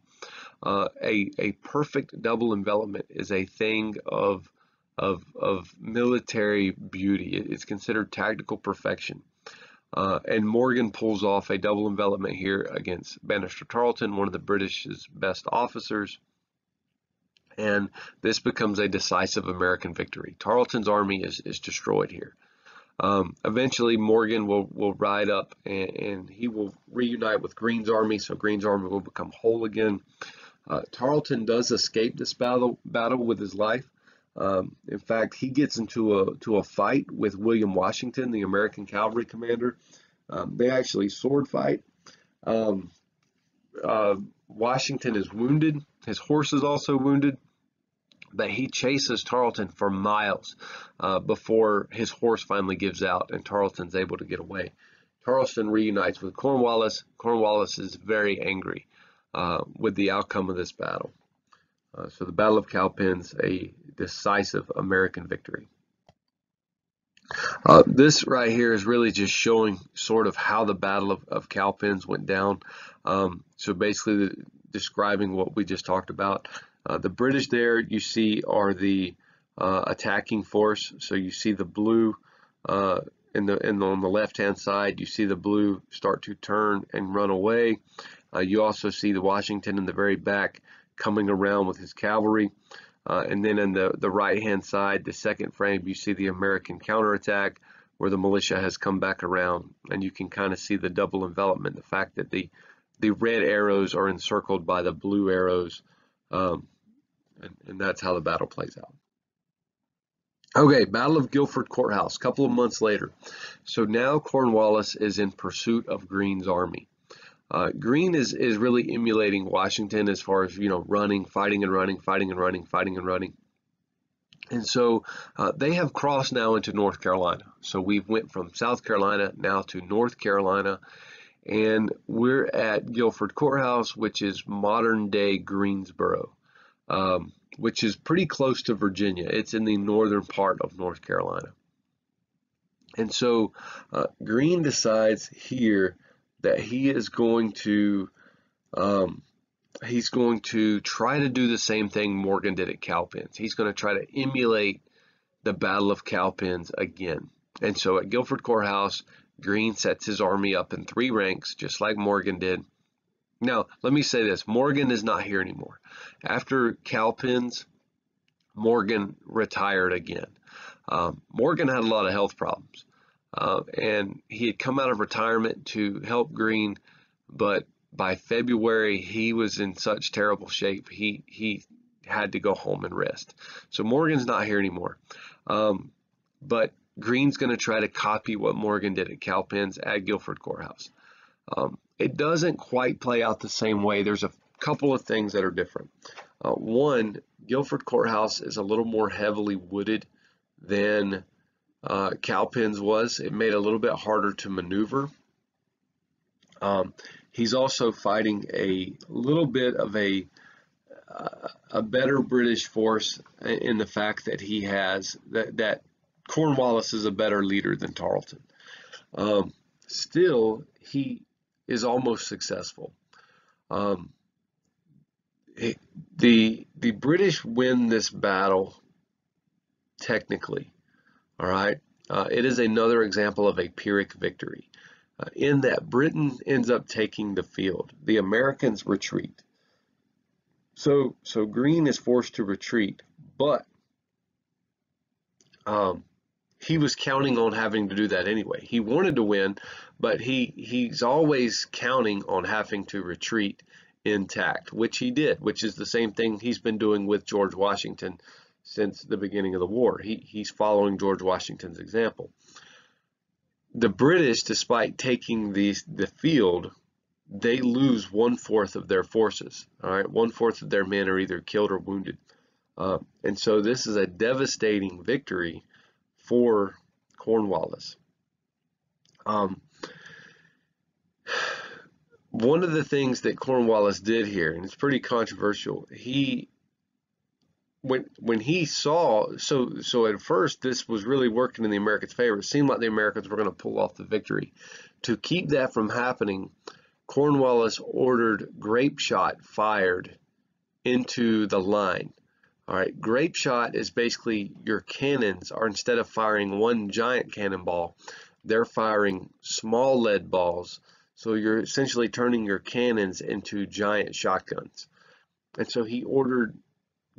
a perfect double envelopment is a thing of military beauty. It's considered tactical perfection. And Morgan pulls off a double envelopment here against Banastre Tarleton, one of the British's best officers. And this becomes a decisive American victory. Tarleton's army is destroyed here. Eventually, Morgan will ride up and he will reunite with Green's army, so Green's army will become whole again. Tarleton does escape this battle with his life. In fact, he gets into a fight with William Washington, the American cavalry commander. They actually sword fight. Washington is wounded. His horse is also wounded. But he chases Tarleton for miles before his horse finally gives out and Tarleton's able to get away. Tarleton reunites with Cornwallis. Cornwallis is very angry with the outcome of this battle. So the Battle of Calpin's a decisive American victory. This right here is really just showing sort of how the Battle of Calpin's went down. So basically describing what we just talked about. The British there you see are the attacking force. So you see the blue on the left-hand side. You see the blue start to turn and run away. You also see the Washington in the very back coming around with his cavalry. And then in the right-hand side, the second frame, you see the American counterattack where the militia has come back around. And you can kind of see the double envelopment, the fact that the red arrows are encircled by the blue arrows. And that's how the battle plays out. Okay, Battle of Gilford Courthouse, a couple of months later. So now Cornwallis is in pursuit of Green's army. Green is really emulating Washington as far as, running, fighting and running, fighting and running, fighting and running. And so they have crossed now into North Carolina. So we've went from South Carolina now to North Carolina. And we're at Gilford Courthouse, which is modern day Greensboro, which is pretty close to Virginia. It's in the northern part of North Carolina. And so Green decides here that he is going to he's going to try to do the same thing Morgan did at Calpins. He's going to try to emulate the Battle of Calpins again. And so at Gilford Courthouse, Green sets his army up in 3 ranks, just like Morgan did. Now, let me say this. Morgan is not here anymore. After Calpins, Morgan retired again. Morgan had a lot of health problems, and he had come out of retirement to help Green, but by February he was in such terrible shape he had to go home and rest. So Morgan's not here anymore, but Green's going to try to copy what Morgan did at Calpins at Gilford Courthouse. It doesn't quite play out the same way. There's a couple of things that are different. One, Gilford Courthouse is a little more heavily wooded than Calpins was. It made it a little bit harder to maneuver. He's also fighting a little bit of a better British force in the fact that he has that Cornwallis is a better leader than Tarleton. Still, he is almost successful. The British win this battle technically. All right, it is another example of a Pyrrhic victory, in that Britain ends up taking the field. The Americans retreat. So Green is forced to retreat, but he was counting on having to do that anyway. He wanted to win, but he's always counting on having to retreat intact, which he did, which is the same thing he's been doing with George Washington since the beginning of the war. He's following George Washington's example. The British, despite taking the field, they lose 1/4 of their forces. All right, 1/4 of their men are either killed or wounded, and so this is a devastating victory for Cornwallis. One of the things that Cornwallis did here, and it's pretty controversial, when he saw, so at first this was really working in the Americans' favor. It seemed like the Americans were going to pull off the victory. To keep that from happening, Cornwallis ordered grape shot fired into the line. All right, grape shot is basically your cannons are, instead of firing one giant cannonball, they're firing small lead balls. So you're essentially turning your cannons into giant shotguns. And so he ordered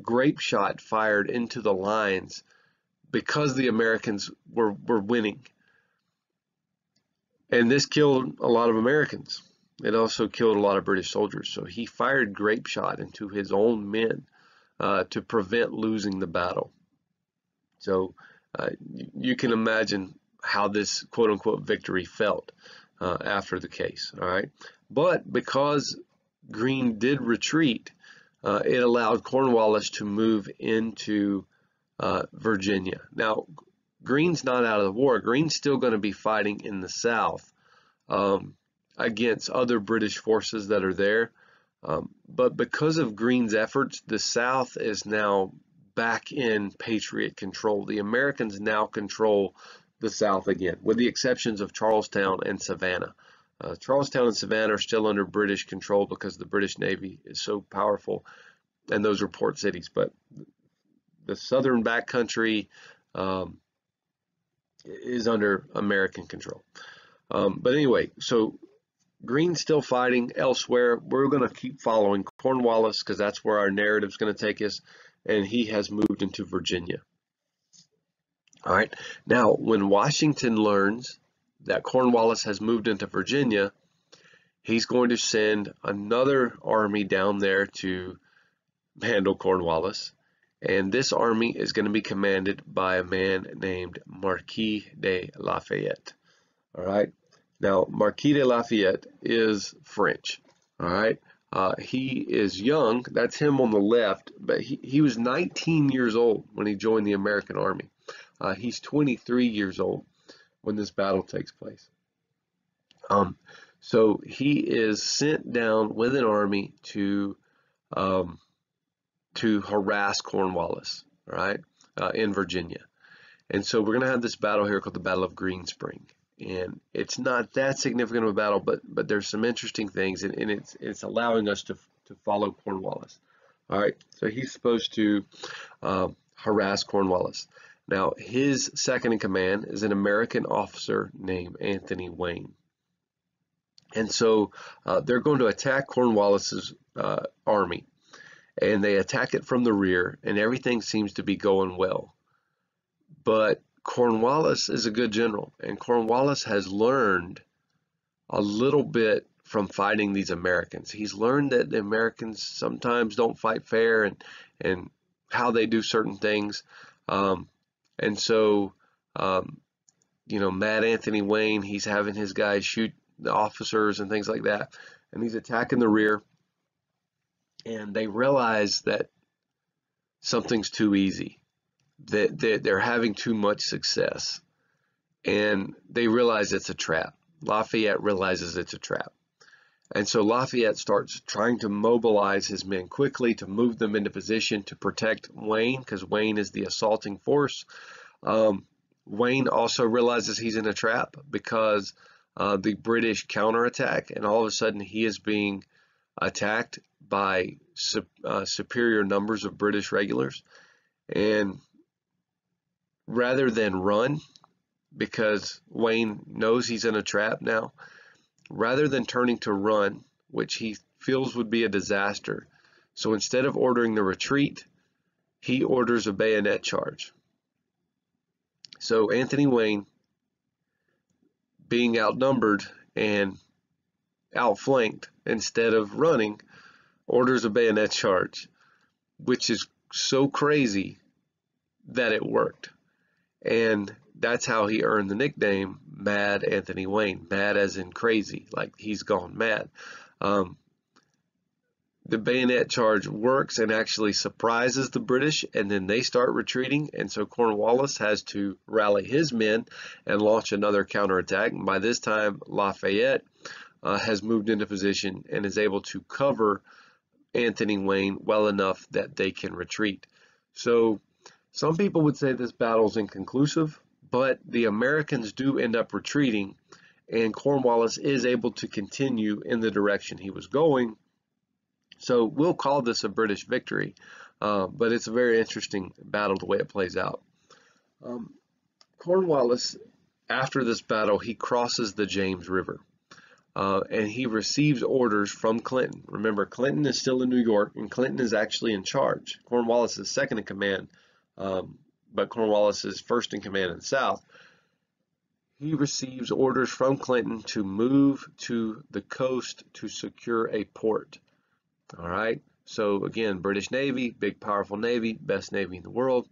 grape shot fired into the lines because the Americans were winning. And this killed a lot of Americans. It also killed a lot of British soldiers. So he fired grape shot into his own men to prevent losing the battle. So you can imagine how this quote-unquote victory felt after the case. All right, but because Green did retreat, it allowed Cornwallis to move into Virginia. Now, Green's not out of the war. Green's still going to be fighting in the South against other British forces that are there. But because of Green's efforts, the South is now back in Patriot control. The Americans now control the South again, with the exceptions of Charlestown and Savannah. Charlestown and Savannah are still under British control because the British Navy is so powerful, and those are port cities. But the southern backcountry is under American control. But anyway, so Green's still fighting elsewhere. We're going to keep following Cornwallis because that's where our narrative is going to take us, and he has moved into Virginia. All right, now when Washington learns that Cornwallis has moved into Virginia, he's going to send another army down there to handle Cornwallis, and this army is going to be commanded by a man named Marquis de Lafayette. All right, now Marquis de Lafayette is French. All right, he is young. That's him on the left, but he was 19 years old when he joined the American Army. He's 23 years old when this battle takes place. So he is sent down with an army to harass Cornwallis, all right, in Virginia. And so we're going to have this battle here called the Battle of Green Spring. And it's not that significant of a battle, but there's some interesting things, and it's allowing us to to follow Cornwallis. All right, so he's supposed to harass Cornwallis. Now, his second in command is an American officer named Anthony Wayne. And so they're going to attack Cornwallis's army, and they attack it from the rear, and everything seems to be going well. But Cornwallis is a good general, and Cornwallis has learned a little bit from fighting these Americans. He's learned that the Americans sometimes don't fight fair, and how they do certain things. And so, Mad Anthony Wayne, he's having his guys shoot the officers and things like that, and he's attacking the rear, and they realize that something's too easy, that they're having too much success, and they realize it's a trap. Lafayette realizes it's a trap, and so Lafayette starts trying to mobilize his men quickly to move them into position to protect Wayne, because Wayne is the assaulting force. Wayne also realizes he's in a trap because the British counterattack, and all of a sudden he is being attacked by superior numbers of British regulars. And rather than run, because Wayne knows he's in a trap now, rather than turning to run, which he feels would be a disaster, so instead of ordering the retreat, he orders a bayonet charge. So Anthony Wayne, being outnumbered and outflanked, instead of running, orders a bayonet charge, which is so crazy that it worked. And that's how he earned the nickname Mad Anthony Wayne. Mad as in crazy, like he's gone mad. The bayonet charge works and actually surprises the British, and then they start retreating, and so Cornwallis has to rally his men and launch another counterattack. And by this time, Lafayette has moved into position and is able to cover Anthony Wayne well enough that they can retreat. So some people would say this battle is inconclusive, but the Americans do end up retreating, and Cornwallis is able to continue in the direction he was going. So we'll call this a British victory, but it's a very interesting battle the way it plays out. Cornwallis, after this battle, he crosses the James River, and he receives orders from Clinton. Remember, Clinton is still in New York, and Clinton is actually in charge. Cornwallis is second in command, but Cornwallis is first in command in the South. He receives orders from Clinton to move to the coast to secure a port. All right, so again, British Navy, big powerful Navy, best Navy in the world.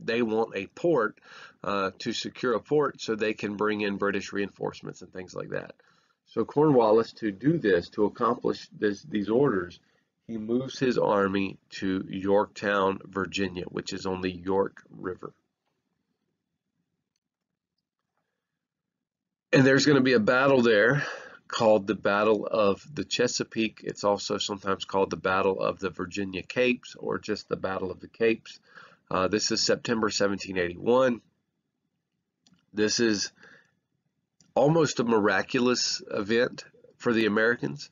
They want a port to secure a port so they can bring in British reinforcements and things like that. So Cornwallis, to do this, to accomplish these orders, he moves his army to Yorktown, Virginia, which is on the York River. And there's going to be a battle there called the Battle of the Chesapeake. It's also sometimes called the Battle of the Virginia Capes, or just the Battle of the Capes. This is September 1781. This is almost a miraculous event for the Americans.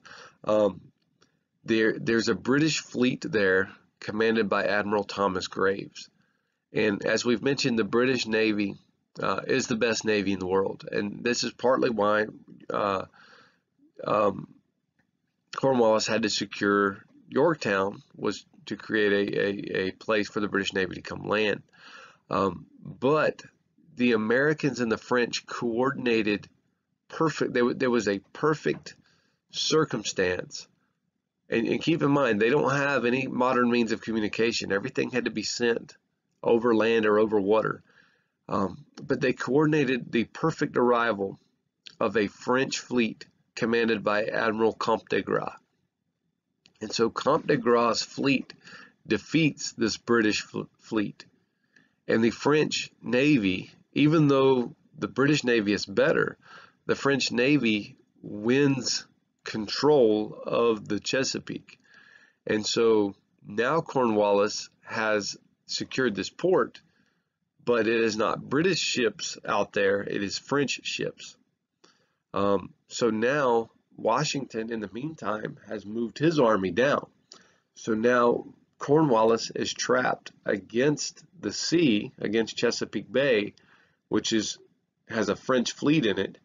There's a British fleet there commanded by Admiral Thomas Graves. And as we've mentioned, the British Navy is the best Navy in the world. And this is partly why Cornwallis had to secure Yorktown, was to create a place for the British Navy to come land. But the Americans and the French coordinated perfect. There was a perfect circumstance. And keep in mind, they don't have any modern means of communication. Everything had to be sent over land or over water. But they coordinated the perfect arrival of a French fleet commanded by Admiral Comte de Gras. And so Comte de Gras' fleet defeats this British fleet. And the French Navy, even though the British Navy is better, the French Navy wins control of the Chesapeake. And so now Cornwallis has secured this port, but it is not British ships out there, it is French ships. So now Washington, in the meantime, has moved his army down. So now Cornwallis is trapped against the sea, against Chesapeake Bay, which has a French fleet in it,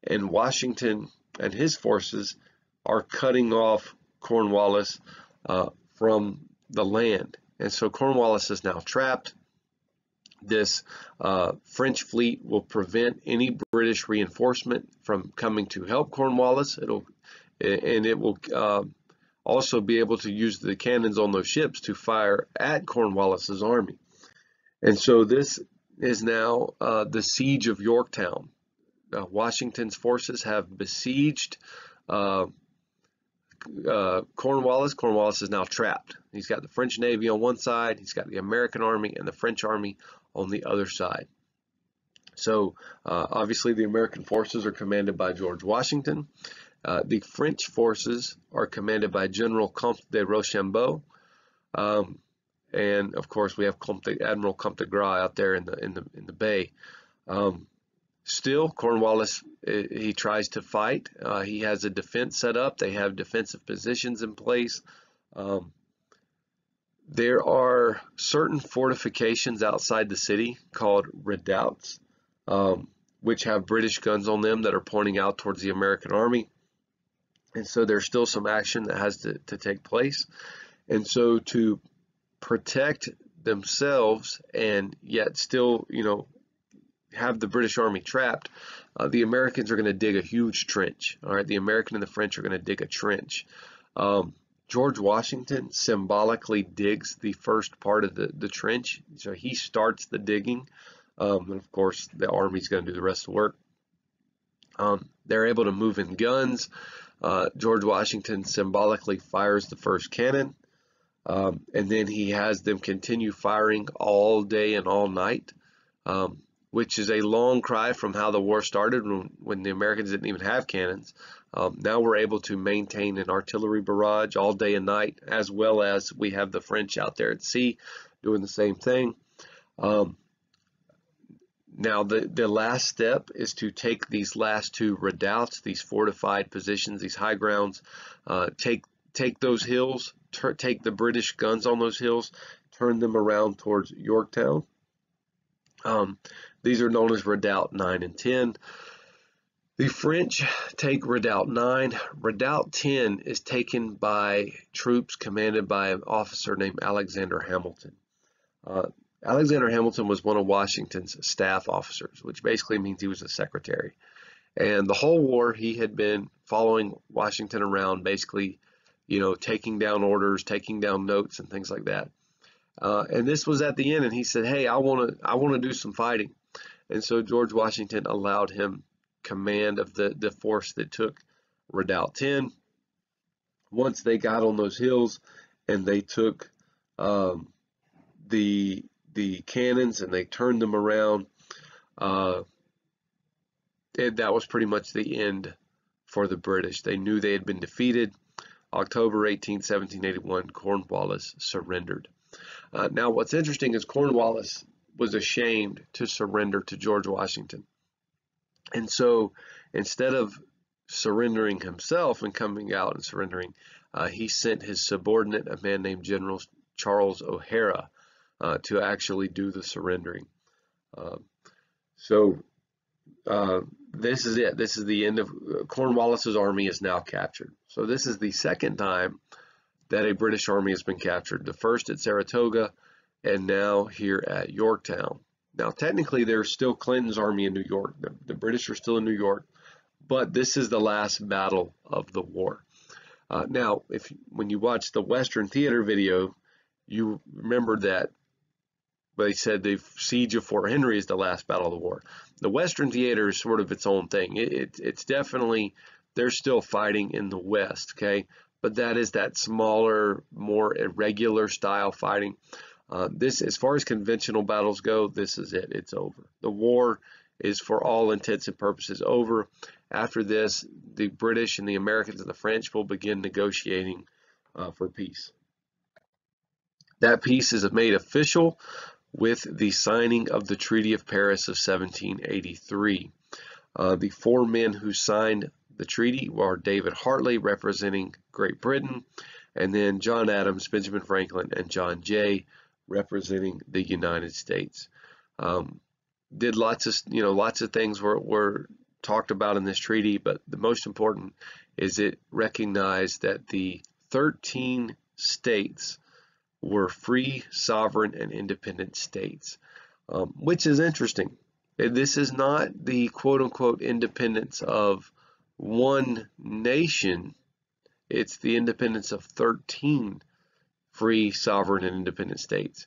and Washington and his forces are cutting off Cornwallis from the land. And so Cornwallis is now trapped. This French fleet will prevent any British reinforcement from coming to help Cornwallis. It will also be able to use the cannons on those ships to fire at Cornwallis's army. And so this is now the siege of Yorktown. Washington's forces have besieged Cornwallis. Cornwallis is now trapped. He's got the French Navy on one side, he's got the American army and the French army on the other side. So obviously the American forces are commanded by George Washington. The French forces are commanded by General Comte de Rochambeau. And of course we have Admiral Comte de Gras out there in the bay. Still, Cornwallis, he tries to fight. He has a defense set up. They have defensive positions in place. There are certain fortifications outside the city called redoubts, which have British guns on them that are pointing out towards the American army. And so there's still some action that has to take place. And so to protect themselves and yet still, have the British army trapped, the Americans are going to dig a huge trench. All right, the American and the French are going to dig a trench. George Washington symbolically digs the first part of the trench, so he starts the digging, and of course the army's going to do the rest of the work. They're able to move in guns. George Washington symbolically fires the first cannon, and then he has them continue firing all day and all night, which is a long cry from how the war started when the Americans didn't even have cannons. Now we're able to maintain an artillery barrage all day and night, as well as we have the French out there at sea doing the same thing. Now the last step is to take these last two redoubts, these fortified positions, these high grounds, take those hills, take the British guns on those hills, turn them around towards Yorktown. These are known as Redoubt 9 and 10. The French take Redoubt 9. Redoubt 10 is taken by troops commanded by an officer named Alexander Hamilton. Alexander Hamilton was one of Washington's staff officers, which basically means he was a secretary. And the whole war, he had been following Washington around, basically, taking down orders, taking down notes and things like that. And this was at the end, and he said, "Hey, I want to do some fighting." And so George Washington allowed him command of the force that took Redoubt 10. Once they got on those hills and they took the cannons and they turned them around, that was pretty much the end for the British. They knew they had been defeated. October 18, 1781, Cornwallis surrendered. Now, what's interesting is Cornwallis was ashamed to surrender to George Washington. And so instead of surrendering himself and coming out and surrendering, he sent his subordinate, a man named General Charles O'Hara, to actually do the surrendering. This is it. This is the end of Cornwallis's army is now captured. So this is the second time that a British army has been captured. The first at Saratoga, and now here at Yorktown. Now, technically, there's still Clinton's army in New York. The British are still in New York, but this is the last battle of the war. Now, when you watch the Western Theater video, you remember that they said the siege of Fort Henry is the last battle of the war. The Western Theater is sort of its own thing. It's definitely, they're still fighting in the West, okay? But that is that smaller, more irregular style fighting. This, as far as conventional battles go, this is it. It's over. The war is, for all intents and purposes, over. After this, the British and the Americans and the French will begin negotiating for peace. That peace is made official with the signing of the Treaty of Paris of 1783. The four men who signed the treaty were David Hartley representing Great Britain, and then John Adams, Benjamin Franklin, and John Jay representing the United States. Did lots of things were talked about in this treaty, but the most important is it recognized that the 13 states were free, sovereign, and independent states, which is interesting. This is not the quote-unquote independence of one nation. It's the independence of 13 free, sovereign, and independent states.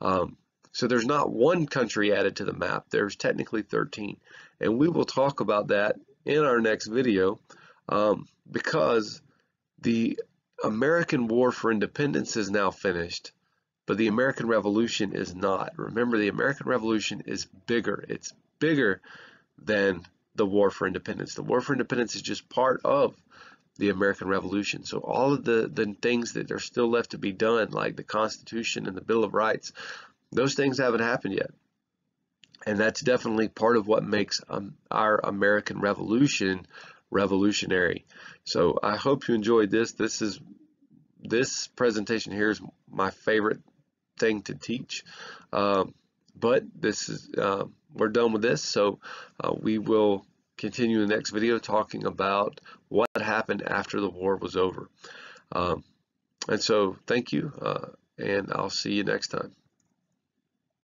So there's not one country added to the map. There's technically 13. And we will talk about that in our next video, because the American War for Independence is now finished, but the American Revolution is not. Remember, the American Revolution is bigger. It's bigger than the War for Independence. The War for Independence is just part of the American Revolution. So all of the things that are still left to be done, like the Constitution and the Bill of Rights, those things haven't happened yet. And that's definitely part of what makes our American Revolution revolutionary. So I hope you enjoyed this. This presentation here is my favorite thing to teach. But this is we're done with this, so we will continue in the next video talking about what happened after the war was over. And so thank you, and I'll see you next time.